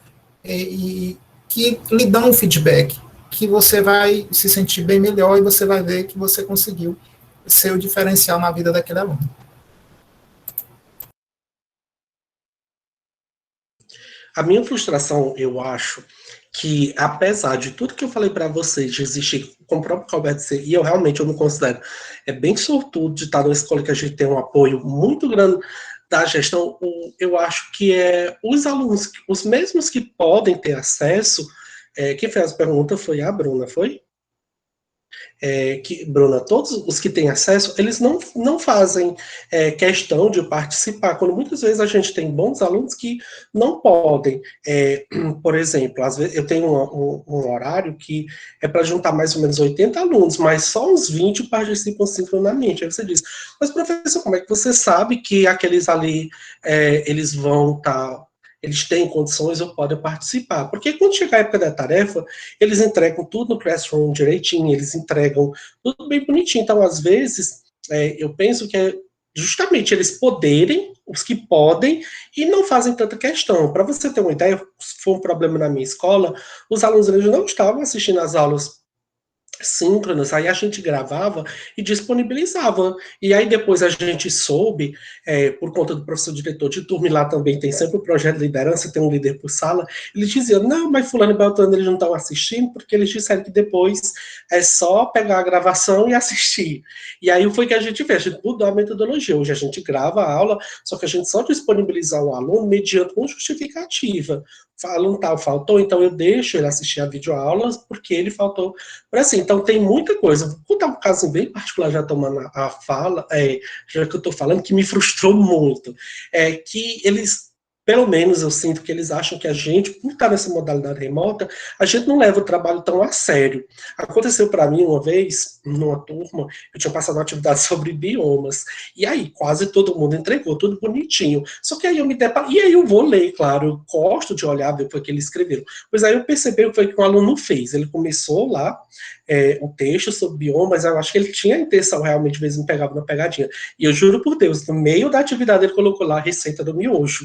que lhe dão um feedback, que você vai se sentir bem melhor e você vai ver que você conseguiu ser o diferencial na vida daquele aluno. A minha frustração, eu acho, que apesar de tudo que eu falei para vocês, de existir, como o próprio Roberto disse, e eu me considero bem sortudo de estar numa escola que a gente tem um apoio muito grande da gestão, eu acho que os alunos, os mesmos que podem ter acesso, quem fez a pergunta foi a Bruna, foi? Bruna, todos os que têm acesso, eles não fazem questão de participar, quando muitas vezes a gente tem bons alunos que não podem. Por exemplo, às vezes eu tenho um horário que é para juntar mais ou menos 80 alunos, mas só uns 20 participam sincronamente. Aí você diz, mas professor, como é que você sabe que aqueles ali, eles vão estar... eles têm condições ou podem participar. Porque quando chegar a época da tarefa, eles entregam tudo no Classroom direitinho, eles entregam tudo bem bonitinho. Então, às vezes, eu penso que é justamente eles poderem, os que podem, e não fazem tanta questão. Para você ter uma ideia, se for um problema na minha escola, os alunos eles não estavam assistindo às aulas síncronas, aí a gente gravava e disponibilizava, e aí depois a gente soube, por conta do professor diretor de turma, e lá também tem sempre o projeto de liderança, tem um líder por sala, eles diziam, não, mas fulano e beltrano eles não estão assistindo, porque eles disseram que depois é só pegar a gravação e assistir, e aí foi que a gente fez, a gente mudou a metodologia, hoje a gente grava a aula, só que a gente só disponibiliza o aluno mediante uma justificativa, aluno tal faltou, então eu deixo ele assistir a videoaulas, porque ele faltou, por assim, então tem muita coisa, vou contar um caso bem particular, já tomando a fala, já que eu estou falando, que me frustrou muito, que eles, pelo menos eu sinto que eles acham que a gente, por estar nessa modalidade remota, a gente não leva o trabalho tão a sério. Aconteceu para mim uma vez, numa turma, eu tinha passado uma atividade sobre biomas, e aí quase todo mundo entregou, tudo bonitinho, só que aí eu me deparo, e aí eu vou ler, claro, eu gosto de olhar, ver o que eles escreveram, pois aí eu percebi o que foi que o aluno fez, ele começou lá, um texto sobre biomas, eu acho que ele tinha a intenção realmente, às vezes me pegava na pegadinha, e eu juro por Deus, no meio da atividade ele colocou lá a receita do miojo,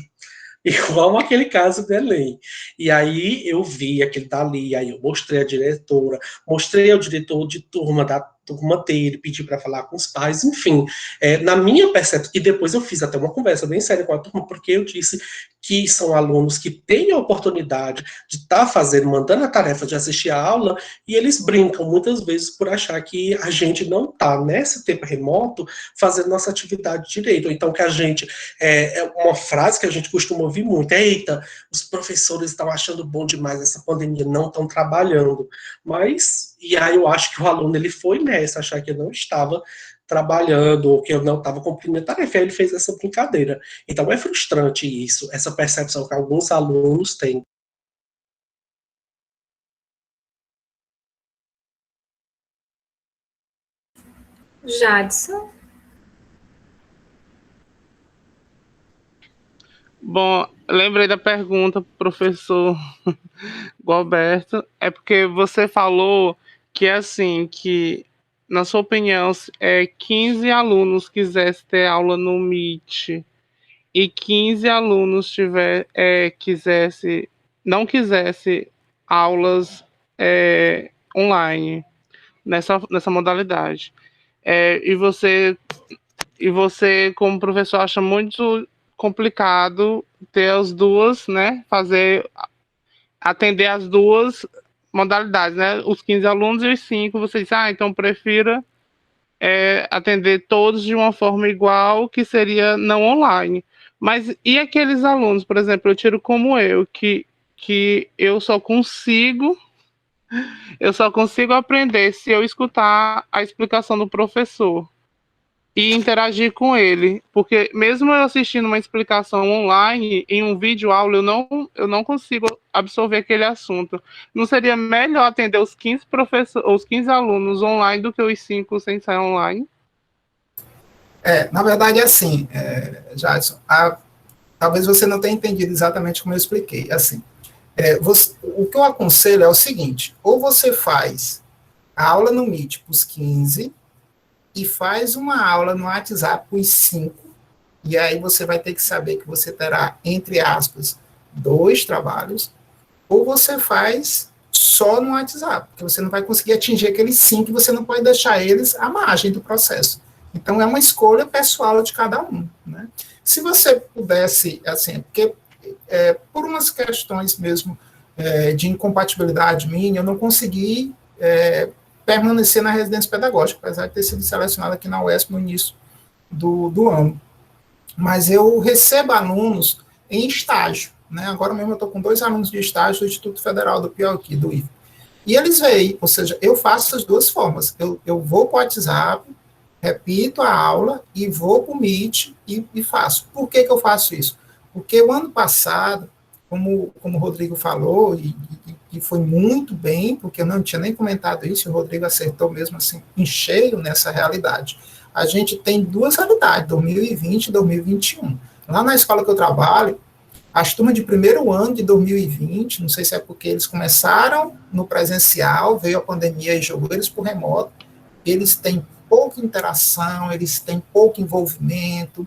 igual aquele caso do Enem. E aí eu vi aquele dali, aí eu mostrei a diretora, mostrei ao diretor de turma da turma dele, pedi para falar com os pais, enfim, na minha percepção, e depois eu fiz até uma conversa bem séria com a turma, porque eu disse que são alunos que têm a oportunidade de estar fazendo, mandando a tarefa de assistir a aula, e eles brincam muitas vezes por achar que a gente não está, nesse tempo remoto, fazendo nossa atividade direito, ou então que a gente, é uma frase que a gente costuma ouvir muito, eita, os professores estão achando bom demais essa pandemia, não estão trabalhando, mas, e aí eu acho que o aluno, ele foi nessa, achar que eu não estava trabalhando, ou que eu não estava cumprindo a tarefa, aí ele fez essa brincadeira. Então é frustrante isso, essa percepção que alguns alunos têm. Jadson? Bom, lembrei da pergunta, professor Gualberto, é porque você falou que, assim, que, na sua opinião, 15 alunos quisessem ter aula no Meet e 15 alunos não quisesse aulas online nessa modalidade. E você, como professor, acha muito complicado ter as duas, né? Atender as duas modalidades, né? Os 15 alunos e os 5, você diz, então prefira atender todos de uma forma igual, que seria não online. Mas e aqueles alunos, por exemplo, eu tiro como eu, que eu só consigo aprender se eu escutar a explicação do professor e interagir com ele, porque mesmo eu assistindo uma explicação online, em um vídeo aula, eu não consigo absorver aquele assunto. Não seria melhor atender os 15 os 15 alunos online do que os 5 sem ser online? Na verdade é assim, Jadson, talvez você não tenha entendido exatamente como eu expliquei. Assim, o que eu aconselho é o seguinte: ou você faz a aula no Meet para os 15 e faz uma aula no WhatsApp para os 5, e aí você vai ter que saber que você terá, entre aspas, 2 trabalhos, ou você faz só no WhatsApp, porque você não vai conseguir atingir aqueles 5 e você não pode deixar eles à margem do processo. Então, é uma escolha pessoal de cada um, né? Se você pudesse, assim, porque por umas questões mesmo de incompatibilidade minha, eu não consegui permanecer na residência pedagógica, apesar de ter sido selecionado aqui na UESP no início do ano. Mas eu recebo alunos em estágio, né? Agora mesmo eu estou com 2 alunos de estágio do Instituto Federal do Piauí, do IFE. E eles veem, ou seja, eu faço as 2 formas. Eu vou para o WhatsApp, repito a aula e vou para o Meet e faço. Por que eu faço isso? Porque o ano passado, como o Rodrigo falou, e foi muito bem, porque eu não tinha nem comentado isso, o Rodrigo acertou mesmo assim, em cheio nessa realidade. A gente tem 2 realidades, 2020 e 2021. Lá na escola que eu trabalho, as turmas de primeiro ano de 2020, não sei se é porque eles começaram no presencial, veio a pandemia e jogou eles por remoto, eles têm pouca interação, eles têm pouco envolvimento.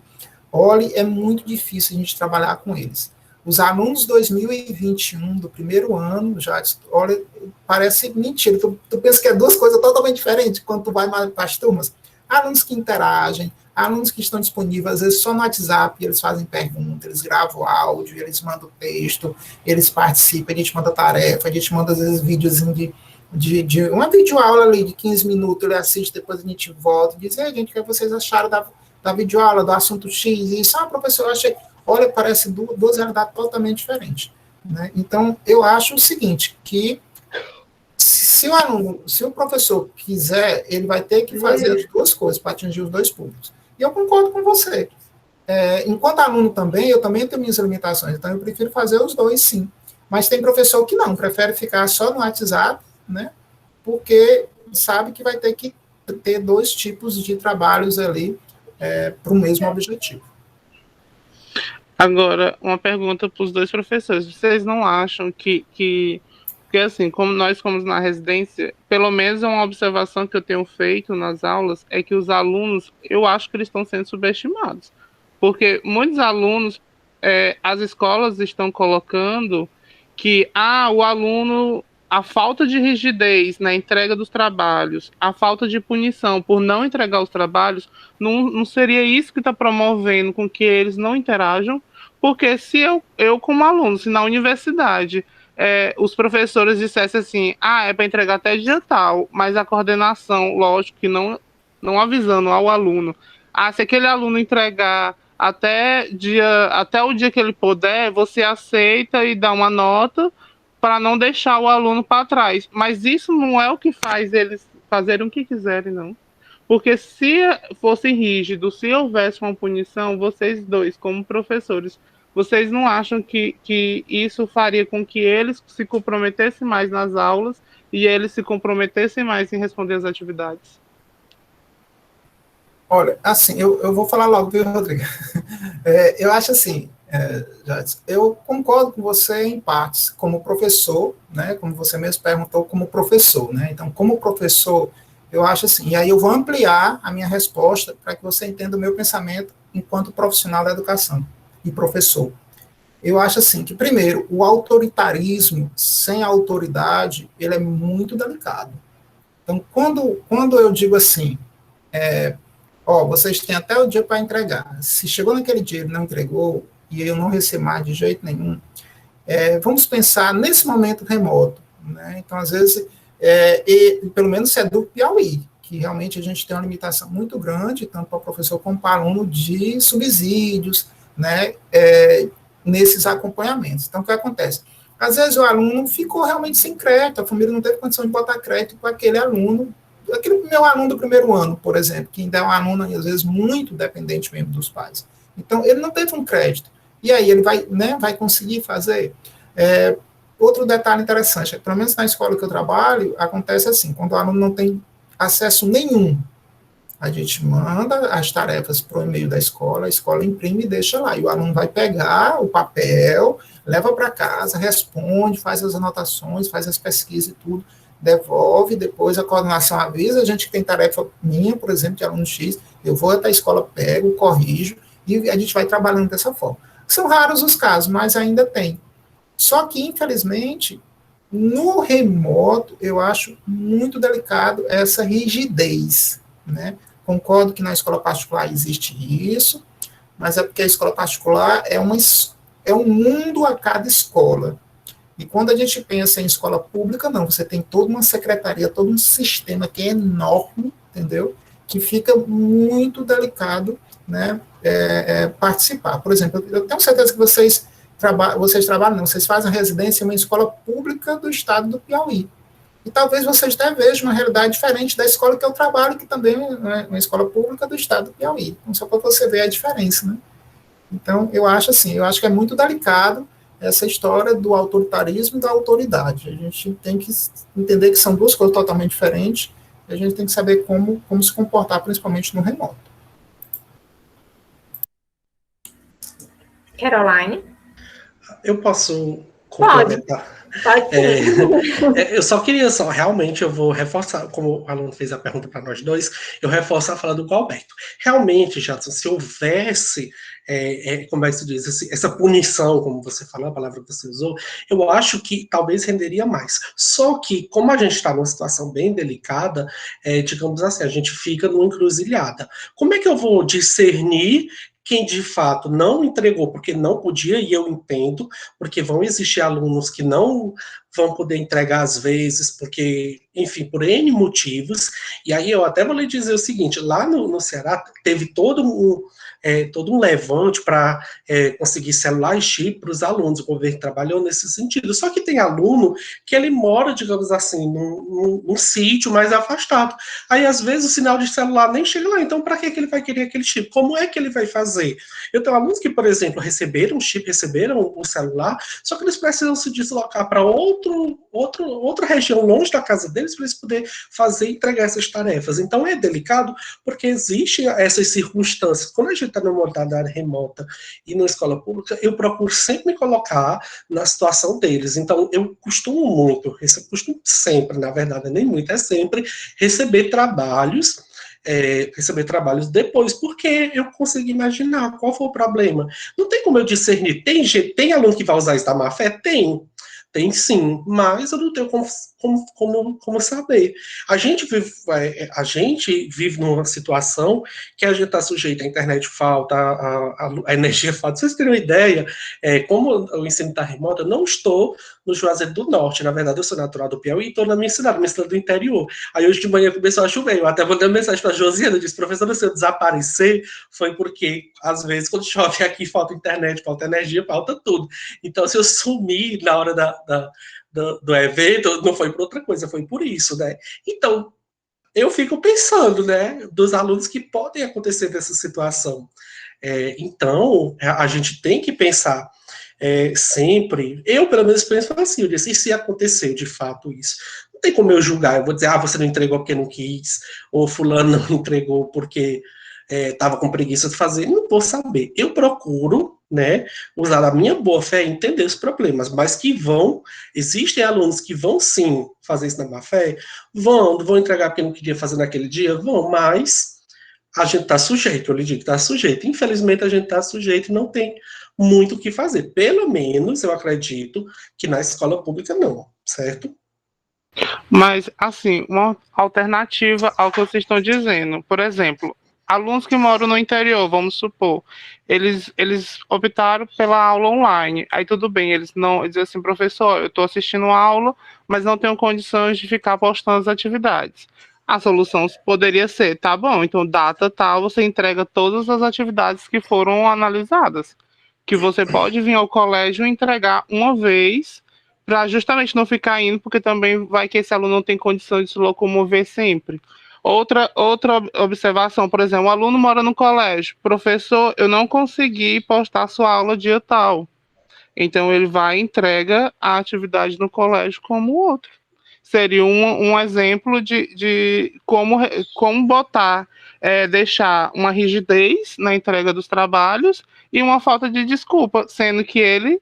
Olha, é muito difícil a gente trabalhar com eles. Os alunos 2021 do primeiro ano, já, olha, parece mentira. Tu pensa que é 2 coisas totalmente diferentes quando tu vai para as turmas. Alunos que interagem, alunos que estão disponíveis, às vezes só no WhatsApp, eles fazem perguntas, eles gravam áudio, eles mandam texto, eles participam, a gente manda tarefa, a gente manda, às vezes, videozinho de uma videoaula ali de 15 minutos, ele assiste, depois a gente volta e diz, gente, o que vocês acharam da videoaula, do assunto X? E isso, professor, eu achei, olha, parece 2 realidades totalmente diferentes, né? Então, eu acho o seguinte, que se o professor quiser, ele vai ter que fazer as 2 coisas para atingir os 2 públicos. E eu concordo com você. Enquanto aluno também, eu também tenho minhas limitações, então eu prefiro fazer os 2, sim. Mas tem professor que não, prefere ficar só no WhatsApp, né? Porque sabe que vai ter que ter 2 tipos de trabalhos ali para o mesmo objetivo. Agora, uma pergunta para os 2 professores. Vocês não acham que assim, como nós fomos na residência, pelo menos é uma observação que eu tenho feito nas aulas, é que os alunos, eu acho que eles estão sendo subestimados. Porque muitos alunos, as escolas estão colocando que o aluno, a falta de rigidez na entrega dos trabalhos, a falta de punição por não entregar os trabalhos, não seria isso que está promovendo com que eles não interajam? Porque se eu como aluno, se na universidade os professores dissessem assim, é para entregar até dia tal, mas a coordenação, lógico que não avisando ao aluno, se aquele aluno entregar até o dia que ele puder, você aceita e dá uma nota para não deixar o aluno para trás. Mas isso não é o que faz eles fazerem o que quiserem, não. Porque se fosse rígido, se houvesse uma punição, vocês 2, como professores, vocês não acham que isso faria com que eles se comprometessem mais nas aulas e eles se comprometessem mais em responder as atividades? Olha, assim, eu vou falar logo, viu, Rodrigo? Eu acho assim, eu concordo com você em partes, como professor, né, como você mesmo perguntou, como professor, né, então, como professor, eu acho assim, e aí eu vou ampliar a minha resposta para que você entenda o meu pensamento enquanto profissional da educação e professor. Eu acho assim, que primeiro, o autoritarismo sem autoridade, ele é muito delicado. Então, quando eu digo assim, vocês têm até o dia para entregar, se chegou naquele dia e não entregou, e eu não receber mais de jeito nenhum, vamos pensar nesse momento remoto, né? Então, às vezes, pelo menos se é do Piauí, que realmente a gente tem uma limitação muito grande, tanto para o professor como para o aluno, de subsídios, né, nesses acompanhamentos. Então, o que acontece? Às vezes o aluno ficou realmente sem crédito, a família não teve condição de botar crédito para aquele aluno, aquele meu aluno do primeiro ano, por exemplo, que ainda é um aluno, às vezes, muito dependente mesmo dos pais. Então, ele não teve um crédito. E aí ele vai, né, vai conseguir fazer. Outro detalhe interessante, pelo menos na escola que eu trabalho, acontece assim, quando o aluno não tem acesso nenhum, a gente manda as tarefas para o e-mail da escola, a escola imprime e deixa lá, e o aluno vai pegar o papel, leva para casa, responde, faz as anotações, faz as pesquisas e tudo, devolve, depois a coordenação avisa, a gente que tem tarefa minha, por exemplo, de aluno X, eu vou até a escola, pego, corrijo, e a gente vai trabalhando dessa forma. São raros os casos, mas ainda tem. Só que, infelizmente, no remoto, eu acho muito delicado essa rigidez, né? Concordo que na escola particular existe isso, mas é porque a escola particular é um mundo a cada escola. E quando a gente pensa em escola pública, não, você tem toda uma secretaria, todo um sistema que é enorme, entendeu? Que fica muito delicado, né, participar. Por exemplo, eu tenho certeza que vocês trabalham, não, vocês fazem residência em uma escola pública do estado do Piauí. E talvez vocês até vejam uma realidade diferente da escola que eu trabalho, que também é uma escola pública do estado do Piauí. Então, só para você ver a diferença, né? Então, eu acho que é muito delicado essa história do autoritarismo e da autoridade. A gente tem que entender que são duas coisas totalmente diferentes, e a gente tem que saber como se comportar, principalmente no remoto. Caroline? Eu posso complementar? Pode Eu só queria, realmente, eu vou reforçar, como o aluno fez a pergunta para nós dois, eu reforço a fala do Gualberto. Realmente, Jadson, se houvesse, como é que se diz, essa punição, como você falou, a palavra que você usou, eu acho que talvez renderia mais. Só que, como a gente está numa situação bem delicada, digamos assim, a gente fica numa encruzilhada. Como é que eu vou discernir quem de fato não entregou porque não podia, e eu entendo, porque vão existir alunos que não vão poder entregar às vezes, porque, enfim, por N motivos, e aí eu até vou lhe dizer o seguinte, lá no Ceará teve todo um levante para conseguir celular e chip para os alunos, o governo trabalhou nesse sentido, só que tem aluno que ele mora, digamos assim, num sítio mais afastado, aí às vezes o sinal de celular nem chega lá, então para que ele vai querer aquele chip? Como é que ele vai fazer? Eu tenho alunos que, por exemplo, receberam o chip, receberam o celular, só que eles precisam se deslocar para outra região longe da casa deles para eles poderem fazer e entregar essas tarefas. Então é delicado porque existem essas circunstâncias. Quando a gente está numa modalidade remota e numa escola pública, eu procuro sempre me colocar na situação deles. Então eu costumo sempre, na verdade, nem muito, é sempre receber trabalhos depois, porque eu consigo imaginar qual foi o problema. Não tem como eu discernir. Tem aluno que vai usar isso da má fé? Tem sim, mas eu não tenho como saber. A gente vive numa situação que a gente está sujeito à internet falta, a energia falta. Se vocês terem uma ideia, como o ensino está remoto, eu não estou no Juazeiro do Norte. Na verdade, eu sou natural do Piauí e estou na minha cidade do interior. Aí hoje de manhã começou a chover. Eu até mandei uma mensagem para a Josiana, eu disse, professora, se eu desaparecer, foi porque, às vezes, quando chove aqui, falta internet, falta energia, falta tudo. Então, se eu sumir na hora do evento, não foi por outra coisa, foi por isso, né? Então, eu fico pensando, né, dos alunos que podem acontecer dessa situação. Então, a gente tem que pensar sempre, eu pelo menos penso assim, eu disse, e se aconteceu de fato isso? Não tem como eu julgar, eu vou dizer, você não entregou porque não quis, ou fulano não entregou porque estava com preguiça de fazer, não vou saber. Eu procuro, né, usar a minha boa fé e entender os problemas, mas existem alunos que vão sim fazer isso na má fé, vão entregar porque não queria fazer naquele dia, mas a gente está sujeito, eu lhe digo que está sujeito. Infelizmente a gente está sujeito e não tem muito o que fazer. Pelo menos eu acredito que na escola pública não, certo? Mas, assim, uma alternativa ao que vocês estão dizendo. Por exemplo, alunos que moram no interior, vamos supor, eles optaram pela aula online. Aí tudo bem, eles dizem assim, professor, eu estou assistindo a aula, mas não tenho condições de ficar postando as atividades. A solução poderia ser, tá bom, então data tal, você entrega todas as atividades que foram analisadas. Que você pode vir ao colégio e entregar uma vez, para justamente não ficar indo, porque também vai que esse aluno não tem condição de se locomover sempre. Outra observação, por exemplo, um aluno mora no colégio, professor, eu não consegui postar sua aula dia tal. Então ele vai e entrega a atividade no colégio como o outro. Seria um exemplo de como botar, deixar uma rigidez na entrega dos trabalhos e uma falta de desculpa, sendo que ele,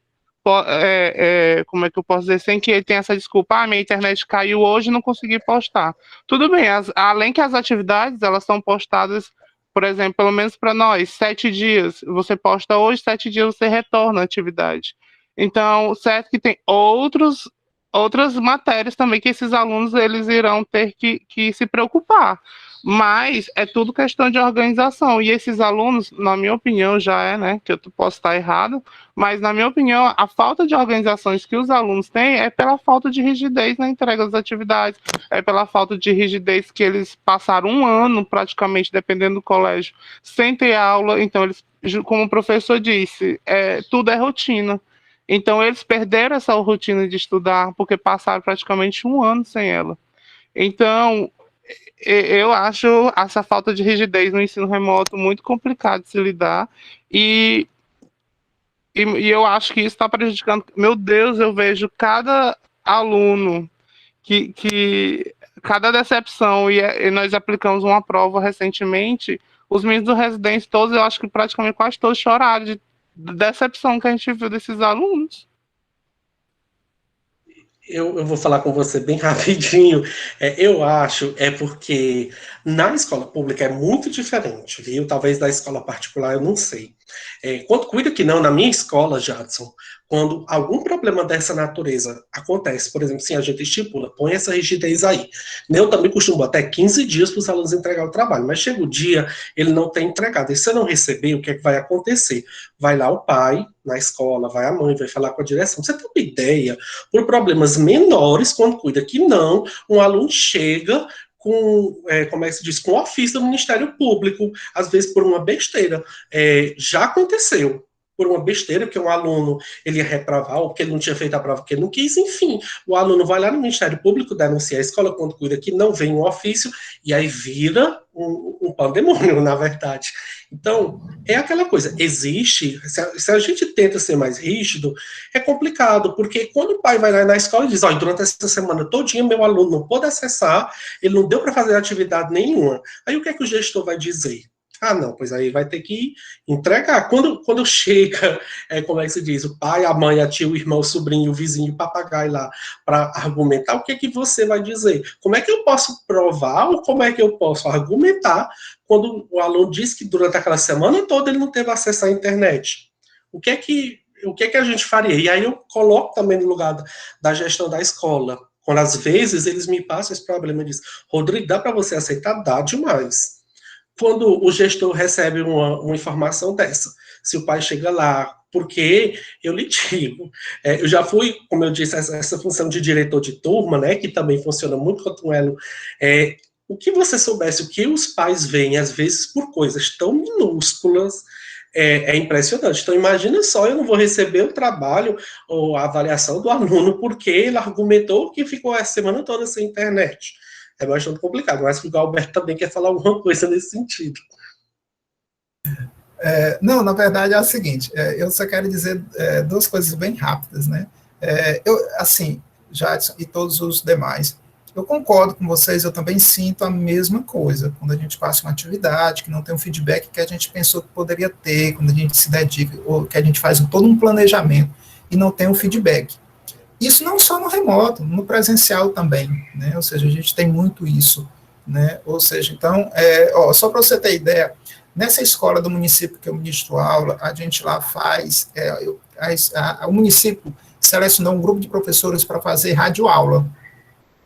como é que eu posso dizer, sem que ele tenha essa desculpa, minha internet caiu hoje e não consegui postar. Tudo bem, além que as atividades, elas são postadas, por exemplo, pelo menos para nós, 7 dias, você posta hoje, 7 dias você retorna a atividade. Então, certo que tem outras matérias também que esses alunos eles irão ter que se preocupar, mas é tudo questão de organização, e esses alunos, na minha opinião, né, que eu posso estar errado, mas na minha opinião, a falta de organizações que os alunos têm é pela falta de rigidez na entrega das atividades, é pela falta de rigidez que eles passaram um ano, praticamente, dependendo do colégio, sem ter aula, então eles, como o professor disse, tudo é rotina. Então, eles perderam essa rotina de estudar, porque passaram praticamente um ano sem ela. Então, eu acho essa falta de rigidez no ensino remoto muito complicado de se lidar, e eu acho que isso está prejudicando. Meu Deus, eu vejo cada aluno cada decepção, e nós aplicamos uma prova recentemente, os meninos do residência todos, eu acho que praticamente quase todos choraram de decepção que a gente viu desses alunos. Eu vou falar com você bem rapidinho. Eu acho porque na escola pública é muito diferente, viu? Talvez da escola particular, eu não sei. Quanto cuida que não, na minha escola, Jadson, quando algum problema dessa natureza acontece, por exemplo, se a gente estipula, põe essa rigidez aí. Eu também costumo até 15 dias para os alunos entregar o trabalho, mas chega o dia, ele não tem entregado. E se você não receber, o que é que vai acontecer? Vai lá o pai na escola, vai a mãe, vai falar com a direção. Você tem uma ideia, por problemas menores, quando cuida que não, um aluno chega com, como é que se diz, com ofício do Ministério Público, às vezes por uma besteira. Já aconteceu. Por uma besteira, porque um aluno ele ia reprovar, ou porque ele não tinha feito a prova que ele não quis, enfim, o aluno vai lá no Ministério Público, denuncia a escola quando cuida que não vem um ofício, e aí vira um pandemônio, na verdade. Então, é aquela coisa, existe, se a gente tenta ser mais rígido, é complicado, porque quando o pai vai lá na escola e diz, olha, durante essa semana todinha meu aluno não pôde acessar, ele não deu para fazer atividade nenhuma, aí o que é que o gestor vai dizer? Ah, não, pois aí vai ter que entregar. Quando chega, como é que se diz, o pai, a mãe, a tia, o irmão, o sobrinho, o vizinho, o papagaio lá, para argumentar, o que é que você vai dizer? Como é que eu posso provar ou como é que eu posso argumentar quando o aluno diz que durante aquela semana toda ele não teve acesso à internet? O que é que a gente faria? E aí eu coloco também no lugar da gestão da escola. Quando às vezes eles me passam esse problema e dizem, Rodrigo, dá para você aceitar? Dá demais. Quando o gestor recebe uma informação dessa, se o pai chega lá, porque eu lhe digo, eu já fui, como eu disse, essa função de diretor de turma, né, que também funciona muito quanto um elo, o que você soubesse, o que os pais veem, às vezes, por coisas tão minúsculas, é impressionante. Então, imagina só, eu não vou receber o trabalho ou a avaliação do aluno porque ele argumentou que ficou a semana toda sem internet. É bastante complicado, mas o Galberto também quer falar alguma coisa nesse sentido. Não, na verdade é o seguinte, eu só quero dizer duas coisas bem rápidas, né? Assim, Jadson e todos os demais, eu concordo com vocês, eu também sinto a mesma coisa, quando a gente passa uma atividade, que não tem um feedback que a gente pensou que poderia ter, quando a gente se dedica, ou que a gente faz todo um planejamento, e não tem um feedback. Isso não só no remoto, no presencial também, né? Ou seja, a gente tem muito isso, né? Ou seja, então, só para você ter ideia, nessa escola do município que eu ministro aula, a gente lá faz, o município selecionou um grupo de professores para fazer radioaula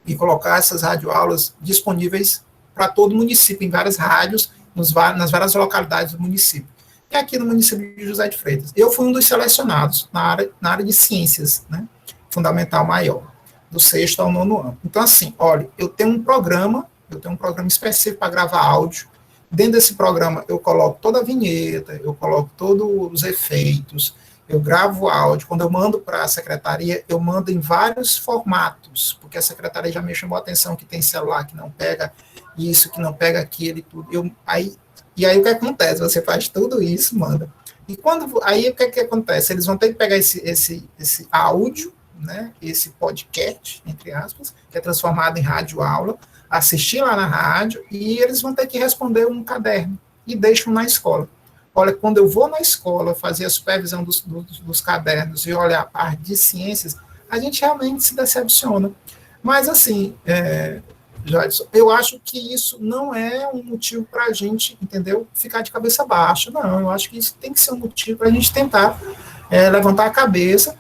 e colocar essas radioaulas disponíveis para todo o município, em várias rádios, nas várias localidades do município. E aqui no município de José de Freitas. Eu fui um dos selecionados na área de ciências, né, fundamental maior, do 6º ao 9º ano. Então, assim, olha, eu tenho um programa específico para gravar áudio. Dentro desse programa, eu coloco toda a vinheta, eu coloco todos os efeitos, eu gravo áudio. Quando eu mando para a secretaria, eu mando em vários formatos, porque a secretaria já me chamou a atenção que tem celular que não pega isso, que não pega aquilo e tudo. E aí o que acontece? Você faz tudo isso, manda. E aí o que acontece? Eles vão ter que pegar esse áudio, né, esse podcast, entre aspas, que é transformado em rádio-aula, assistir lá na rádio, e eles vão ter que responder um caderno, e deixam na escola. Olha, quando eu vou na escola fazer a supervisão dos cadernos e olhar a parte de ciências, a gente realmente se decepciona. Mas, assim, Jadson, eu acho que isso não é um motivo para a gente, entendeu, ficar de cabeça baixa. Não, eu acho que isso tem que ser um motivo para a gente tentar levantar a cabeça,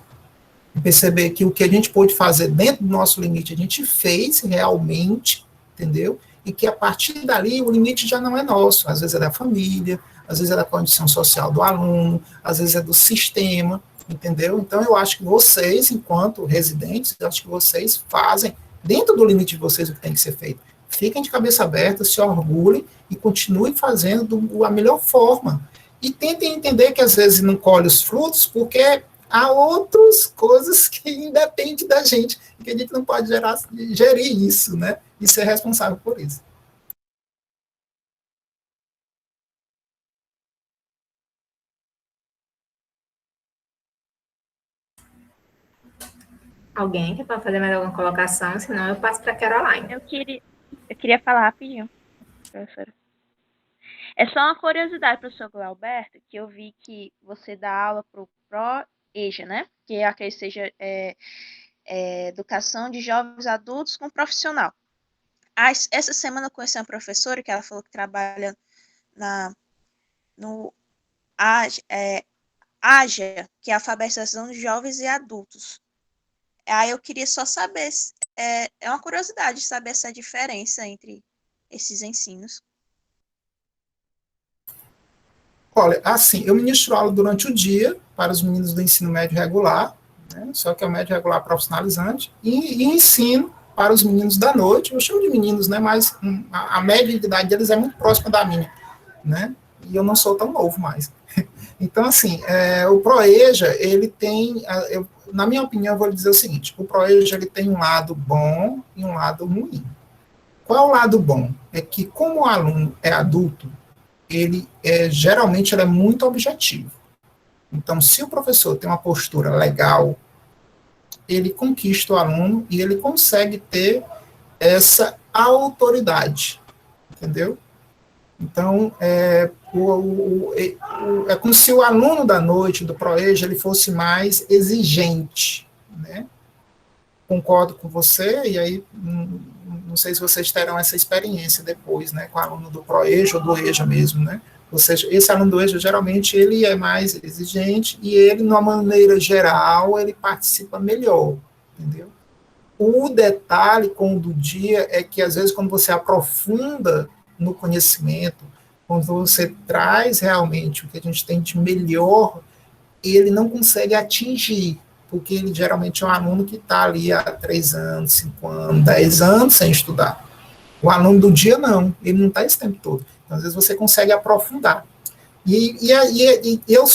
perceber que o que a gente pôde fazer dentro do nosso limite, a gente fez realmente, entendeu? E que a partir dali o limite já não é nosso, às vezes é da família, às vezes é da condição social do aluno, às vezes é do sistema, entendeu? Então eu acho que vocês, enquanto residentes, eu acho que vocês fazem, dentro do limite de vocês, o que tem que ser feito. Fiquem de cabeça aberta, se orgulhem e continuem fazendo da melhor forma. E tentem entender que às vezes não colhe os frutos, porque há outras coisas que independem da gente, e que a gente não pode gerir isso, né? E ser responsável por isso. Alguém que pode fazer mais alguma colocação, senão eu passo para a Caroline. Eu queria falar rapidinho, professora. É só uma curiosidade, professor Glauberto, que eu vi que você dá aula para o ProEja, né? Que é aquele seja educação de jovens adultos com profissional. Essa semana eu conheci uma professora que ela falou que trabalha no AJA, que é a alfabetização de jovens e adultos. Aí eu queria só saber, é uma curiosidade saber essa diferença entre esses ensinos. Olha, assim, eu ministro aula durante o dia para os meninos do ensino médio regular, né, só que é o médio regular profissionalizante, e ensino para os meninos da noite. Eu chamo de meninos, né, mas a média de idade deles é muito próxima da minha, né, e eu não sou tão novo mais. Então, assim, o ProEja, ele tem, na minha opinião, eu vou dizer o seguinte, o ProEja, ele tem um lado bom e um lado ruim. Qual é o lado bom? É que, como o aluno é adulto, ele geralmente ele é muito objetivo. Então, se o professor tem uma postura legal, ele conquista o aluno e ele consegue ter essa autoridade, entendeu? Então, é como se o aluno da noite, do ProEja, ele fosse mais exigente, né? Concordo com você, e aí não sei se vocês terão essa experiência depois, né, com o aluno do ProEja ou do EJA mesmo, né? Ou seja, esse aluno do EJA, geralmente, ele é mais exigente e ele, de uma maneira geral, ele participa melhor, entendeu? O detalhe com o do dia é que, às vezes, quando você aprofunda no conhecimento, quando você traz realmente o que a gente tem de melhor, ele não consegue atingir, porque ele geralmente é um aluno que está ali há 3 anos, 5 anos, 10 anos sem estudar. O aluno do dia não, ele não está esse tempo todo. Então, às vezes você consegue aprofundar. E eu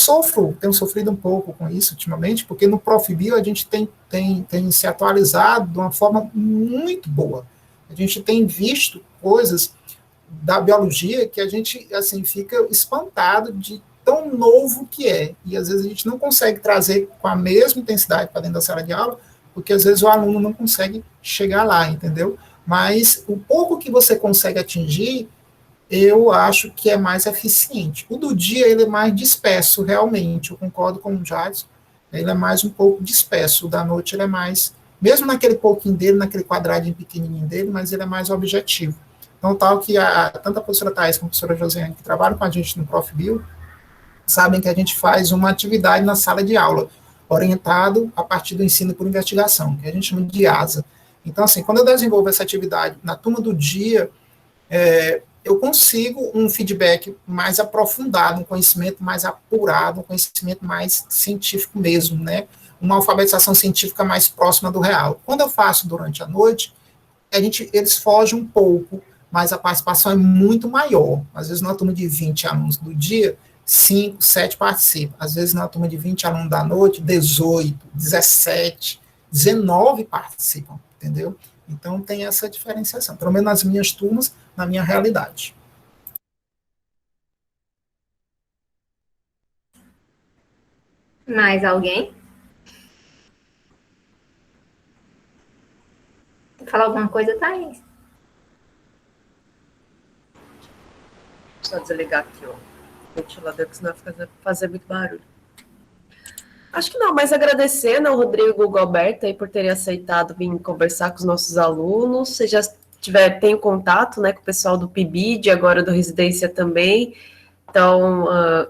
tenho sofrido um pouco com isso ultimamente, porque no ProfBio a gente tem se atualizado de uma forma muito boa. A gente tem visto coisas da biologia que a gente, assim, fica espantado de tão novo que é, e às vezes a gente não consegue trazer com a mesma intensidade para dentro da sala de aula, porque às vezes o aluno não consegue chegar lá, entendeu? Mas o pouco que você consegue atingir, eu acho que é mais eficiente. O do dia, ele é mais disperso, realmente, eu concordo com o Jadson, ele é mais um pouco disperso, o da noite ele é mais, mesmo naquele pouquinho dele, naquele quadradinho pequenininho dele, mas ele é mais objetivo. Então, tal que tanto a professora Thais como a professora Josiane, que trabalham com a gente no ProfBio, sabem que a gente faz uma atividade na sala de aula, orientado a partir do ensino por investigação, que a gente chama de ASA. Então, assim, quando eu desenvolvo essa atividade na turma do dia, eu consigo um feedback mais aprofundado, um conhecimento mais apurado, um conhecimento mais científico mesmo, né? Uma alfabetização científica mais próxima do real. Quando eu faço durante a noite, eles fogem um pouco, mas a participação é muito maior. Às vezes, numa turma de 20 alunos do dia, 5, 7 participam. Às vezes, na turma de 20 alunos da noite, 18, 17, 19 participam, entendeu? Então, tem essa diferenciação, pelo menos nas minhas turmas, na minha realidade. Mais alguém? Quer falar alguma coisa, Thaís? Só desligar aqui, ó, o ventilador, porque senão vai fazer muito barulho. Acho que não, mas agradecendo ao Rodrigo e ao Galberto aí por terem aceitado vir conversar com os nossos alunos. Você já tem contato, né, com o pessoal do PIBID, agora do Residência também. Então,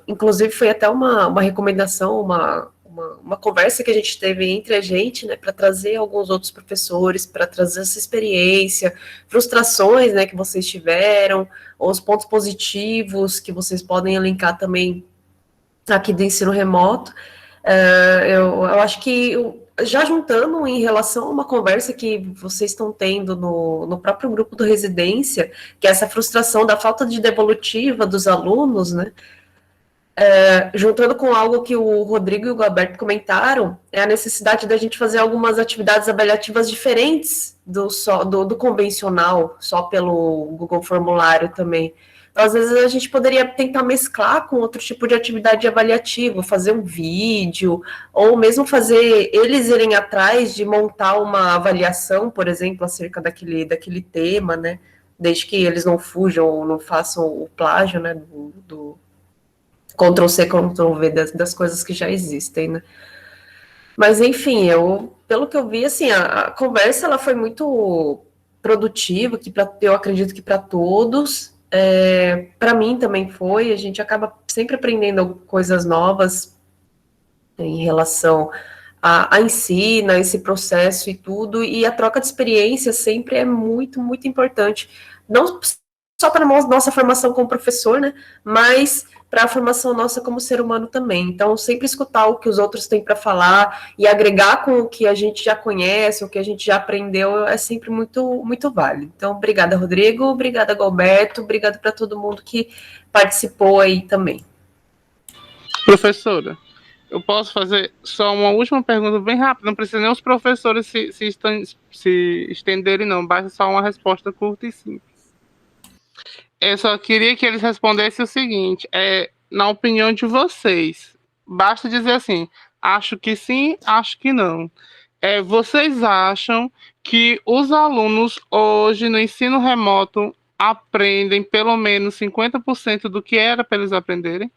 inclusive foi até uma recomendação, uma conversa que a gente teve entre a gente, né, para trazer alguns outros professores, para trazer essa experiência, frustrações, né, que vocês tiveram, os pontos positivos que vocês podem elencar também aqui do ensino remoto. Eu acho que, já juntando em relação a uma conversa que vocês estão tendo no próprio grupo do Residência, que é essa frustração da falta de devolutiva dos alunos, né, juntando com algo que o Rodrigo e o Galberto comentaram, é a necessidade da gente fazer algumas atividades avaliativas diferentes do convencional, só pelo Google Formulário também. Então, às vezes, a gente poderia tentar mesclar com outro tipo de atividade avaliativa, fazer um vídeo, ou mesmo fazer eles irem atrás de montar uma avaliação, por exemplo, acerca daquele tema, né? Desde que eles não fujam ou não façam o plágio, né? Do Ctrl+C, Ctrl+V das coisas que já existem, né? Mas, enfim, pelo que eu vi, assim, a conversa ela foi muito produtiva, eu acredito que para todos. Para mim também foi, a gente acaba sempre aprendendo coisas novas em relação a ensino, a esse processo e tudo, e a troca de experiência sempre é muito, muito importante, não só para a nossa formação como professor, né, mas para a formação nossa como ser humano também. Então, sempre escutar o que os outros têm para falar e agregar com o que a gente já conhece, o que a gente já aprendeu, é sempre muito, muito válido. Então, obrigada, Rodrigo, obrigada, Galberto, obrigada para todo mundo que participou aí também. Professora, eu posso fazer só uma última pergunta bem rápida, não precisa nem os professores se estenderem, não, basta só uma resposta curta e simples. Eu só queria que eles respondessem o seguinte, na opinião de vocês, basta dizer assim, acho que sim, acho que não. Vocês acham que os alunos hoje no ensino remoto aprendem pelo menos 50% do que era para eles aprenderem?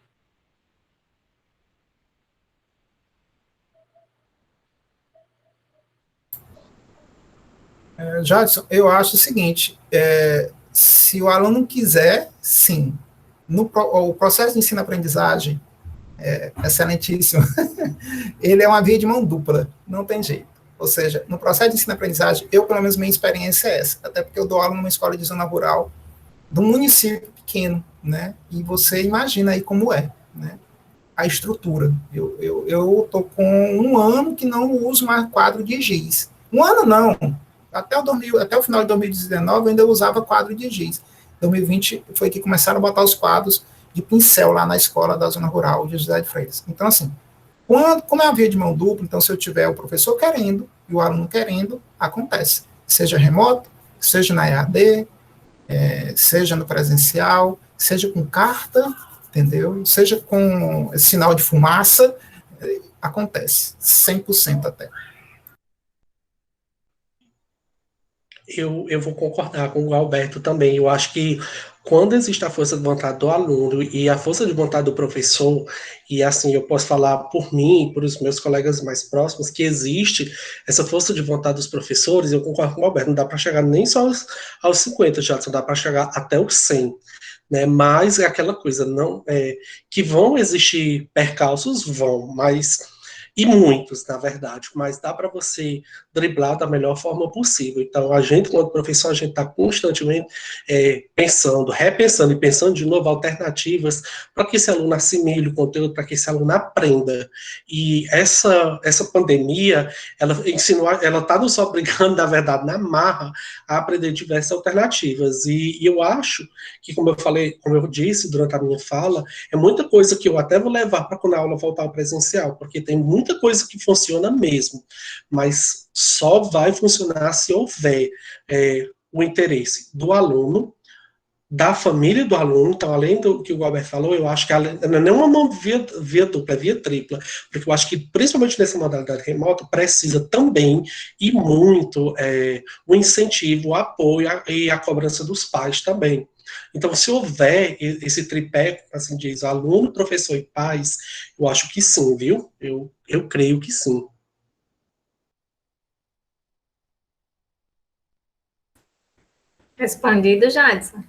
Jadson, eu acho o seguinte, se o aluno quiser, sim. O processo de ensino-aprendizagem é excelentíssimo. Ele é uma via de mão dupla, não tem jeito. Ou seja, no processo de ensino-aprendizagem, pelo menos, minha experiência é essa. Até porque eu dou aula numa escola de zona rural, de um município pequeno, né? E você imagina aí como é, né? A estrutura. Eu estou com 1 ano que não uso mais quadro de giz. 1 ano não. Até o final de 2019 eu ainda usava quadro de giz. 2020 foi que começaram a botar os quadros de pincel lá na escola da zona rural de José de Freitas. Então, assim, como é uma via de mão dupla, então se eu tiver o professor querendo e o aluno querendo, acontece. Seja remoto, seja na EAD, seja no presencial, seja com carta, entendeu? Seja com sinal de fumaça, acontece, 100% até. Eu vou concordar com o Alberto também. Eu acho que quando existe a força de vontade do aluno e a força de vontade do professor, e assim, eu posso falar por mim, por os meus colegas mais próximos, que existe essa força de vontade dos professores, eu concordo com o Alberto, não dá para chegar nem só aos 50, já só dá para chegar até os 100. Né, mas é aquela coisa, que vão existir percalços, mas e muitos, na verdade, mas dá para você driblar da melhor forma possível. Então, a gente, quando professor, a gente está constantemente pensando, repensando e pensando de novo alternativas para que esse aluno assimile o conteúdo, para que esse aluno aprenda. E essa pandemia, ela está nos obrigando, na verdade, na marra, a aprender diversas alternativas. E eu acho que, como eu disse durante a minha fala, é muita coisa que eu até vou levar para quando a aula voltar ao presencial, porque tem muita coisa que funciona mesmo, mas só vai funcionar se houver o interesse do aluno, da família do aluno. Então, além do que o Galber falou, eu acho que não é uma mão via dupla, é via tripla, porque eu acho que, principalmente nessa modalidade remota, precisa também e muito o incentivo, o apoio e a cobrança dos pais também. Então, se houver esse tripé, assim diz, aluno, professor e pais, eu acho que sim, viu? Eu creio que sim. Respondido, Jadson.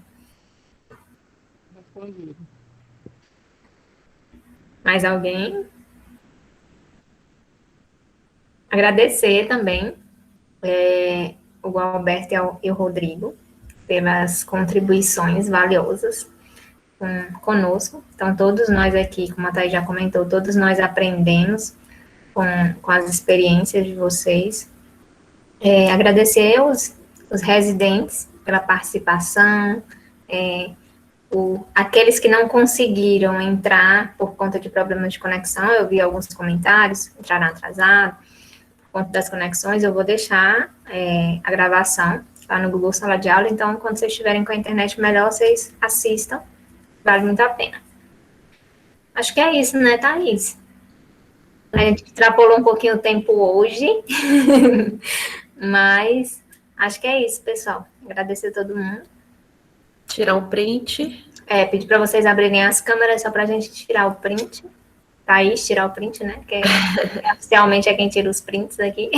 Respondido. Mais alguém? Agradecer também o Alberto e o Rodrigo pelas contribuições valiosas conosco. Então, todos nós aqui, como a Thaís já comentou, todos nós aprendemos com as experiências de vocês. Agradecer os residentes pela participação, aqueles que não conseguiram entrar por conta de problemas de conexão. Eu vi alguns comentários, entraram atrasados, por conta das conexões. Eu vou deixar a gravação lá no Google Sala de Aula, então, quando vocês estiverem com a internet melhor, vocês assistam, vale muito a pena. Acho que é isso, né, Thaís? A gente extrapolou um pouquinho o tempo hoje, mas acho que é isso, pessoal. Agradecer a todo mundo. Tirar um print. Pedir para vocês abrirem as câmeras só para a gente tirar o print. Thaís, tirar o print, né? Porque oficialmente é quem tira os prints aqui.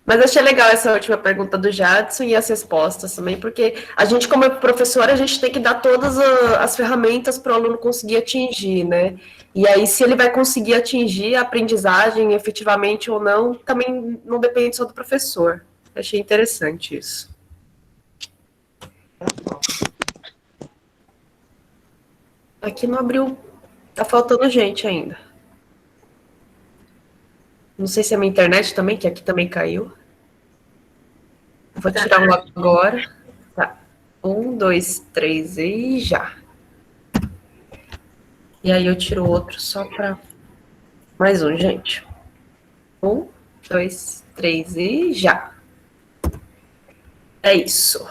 Mas achei legal essa última pergunta do Jadson e as respostas também, porque a gente, como professora, a gente tem que dar todas as ferramentas para o aluno conseguir atingir, né? E aí, se ele vai conseguir atingir a aprendizagem efetivamente ou não, também não depende só do professor. Achei interessante isso. Aqui não abriu, tá faltando gente ainda. Não sei se é minha internet também, que aqui também caiu. Vou tirar um agora. Tá. 1, 2, 3 e já. E aí eu tiro outro só para... Mais um, gente. 1, 2, 3 e já. É isso.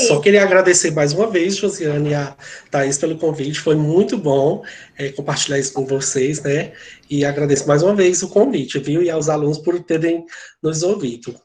Só queria agradecer mais uma vez, Josiane e a Thaís, pelo convite. Foi muito bom compartilhar isso com vocês, né? E agradeço mais uma vez o convite, viu? E aos alunos por terem nos ouvido.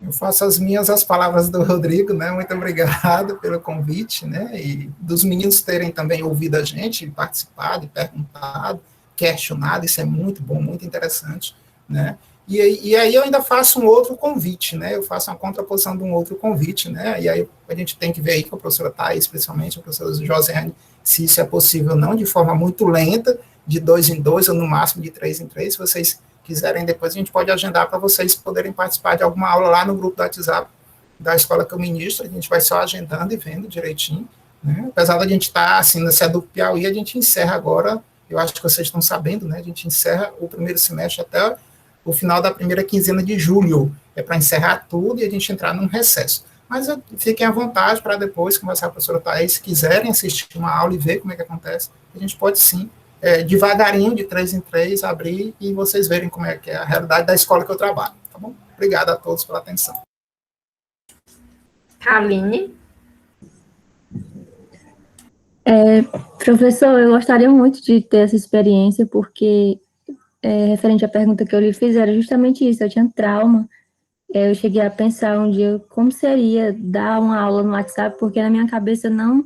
Eu faço as palavras do Rodrigo, né? Muito obrigado pelo convite, né? E dos meninos terem também ouvido a gente, participado, perguntado, questionado. Isso é muito bom, muito interessante, né? E aí eu ainda faço um outro convite, né? Eu faço uma contraposição de um outro convite, né? E aí a gente tem que ver aí com a professora Thaís, especialmente a professora Josiane, se isso é possível ou não, de forma muito lenta, de 2 em 2 ou no máximo de 3 em 3. Se vocês quiserem, depois a gente pode agendar para vocês poderem participar de alguma aula lá no grupo do WhatsApp da escola que eu ministro. A gente vai só agendando e vendo direitinho, né? Apesar da gente estar, assim, na sede do Piauí, a gente encerra agora, eu acho que vocês estão sabendo, né? A gente encerra o primeiro semestre até o final da primeira quinzena de julho, para encerrar tudo e a gente entrar num recesso. Mas fiquem à vontade para depois conversar com a professora Thaís, se quiserem assistir uma aula e ver como é que acontece, a gente pode sim, devagarinho, de 3 em 3, abrir e vocês verem como é que é a realidade da escola que eu trabalho, tá bom? Obrigado a todos pela atenção. Aline? Professor, eu gostaria muito de ter essa experiência, porque referente à pergunta que eu lhe fiz, era justamente isso, eu tinha trauma. Eu cheguei a pensar um dia como seria dar uma aula no WhatsApp, porque na minha cabeça não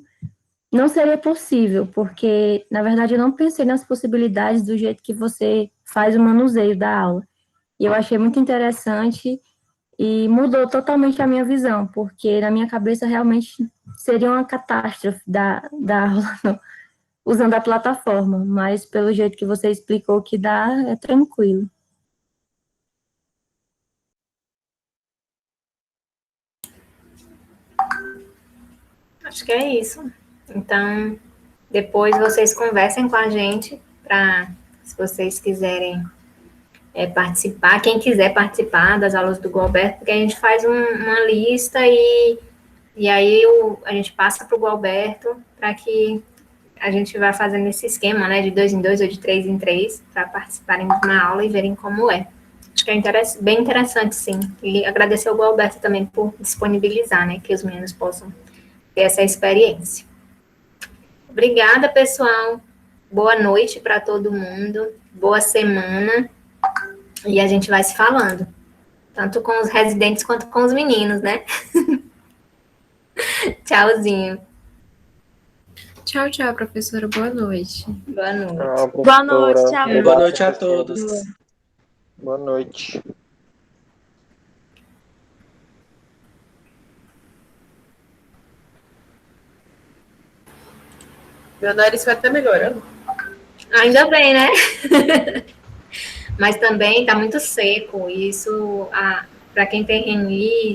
seria possível, porque, na verdade, eu não pensei nas possibilidades do jeito que você faz o manuseio da aula. E eu achei muito interessante, e mudou totalmente a minha visão, porque na minha cabeça realmente seria uma catástrofe da aula usando a plataforma, mas pelo jeito que você explicou que dá, é tranquilo. Acho que é isso. Então, depois vocês conversem com a gente, se vocês quiserem participar, quem quiser participar das aulas do Gualberto, porque a gente faz uma lista e aí a gente passa para o Gualberto para que a gente vá fazendo esse esquema, né, de 2 em 2 ou de 3 em 3, para participarem de uma aula e verem como é. Acho que é bem interessante, sim. E agradecer ao Gualberto também por disponibilizar, né, que os meninos possam ter essa experiência. Obrigada, pessoal. Boa noite para todo mundo. Boa semana. E a gente vai se falando. Tanto com os residentes quanto com os meninos, né? Tchauzinho. Tchau, tchau, professora. Boa noite. Boa noite. Tchau, Boa noite, tchau. Boa noite a todos. Boa noite. Meu nariz vai até melhorando. Ainda bem, né? Mas também tá muito seco. Isso, para quem tem rinite,